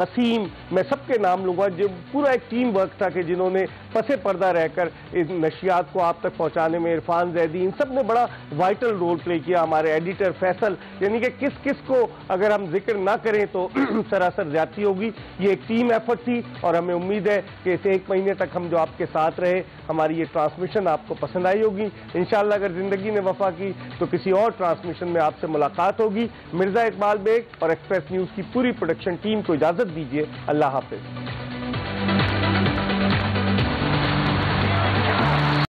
कसीम, मैं सबके नाम लूंगा, जो पूरा एक टीम वर्क था कि जिन्होंने पसे पर्दा रहकर इस नशियात को आप तक पहुंचाने में, इरफान जैदी, इन सब ने बड़ा वाइटल रोल प्ले किया। हमारे एडिटर फैसल, यानी कि किस किस को अगर हम जिक्र ना करें तो सरासर ज्यादती होगी। ये एक टीम एफर्ट थी और हमें उम्मीद है कि इसे 1 महीने तक हम जो आपके साथ रहे, हमारी ये ट्रांसमिशन आपको पसंद आई होगी। इंशाल्लाह अगर जिंदगी ने वफा की तो किसी और ट्रांसमिशन में आपसे मुलाकात होगी। मिर्जा इकबाल बेग और एक्सप्रेस न्यूज की पूरी प्रोडक्शन टीम को इजाजत दीजिए। अल्लाह हाफिज।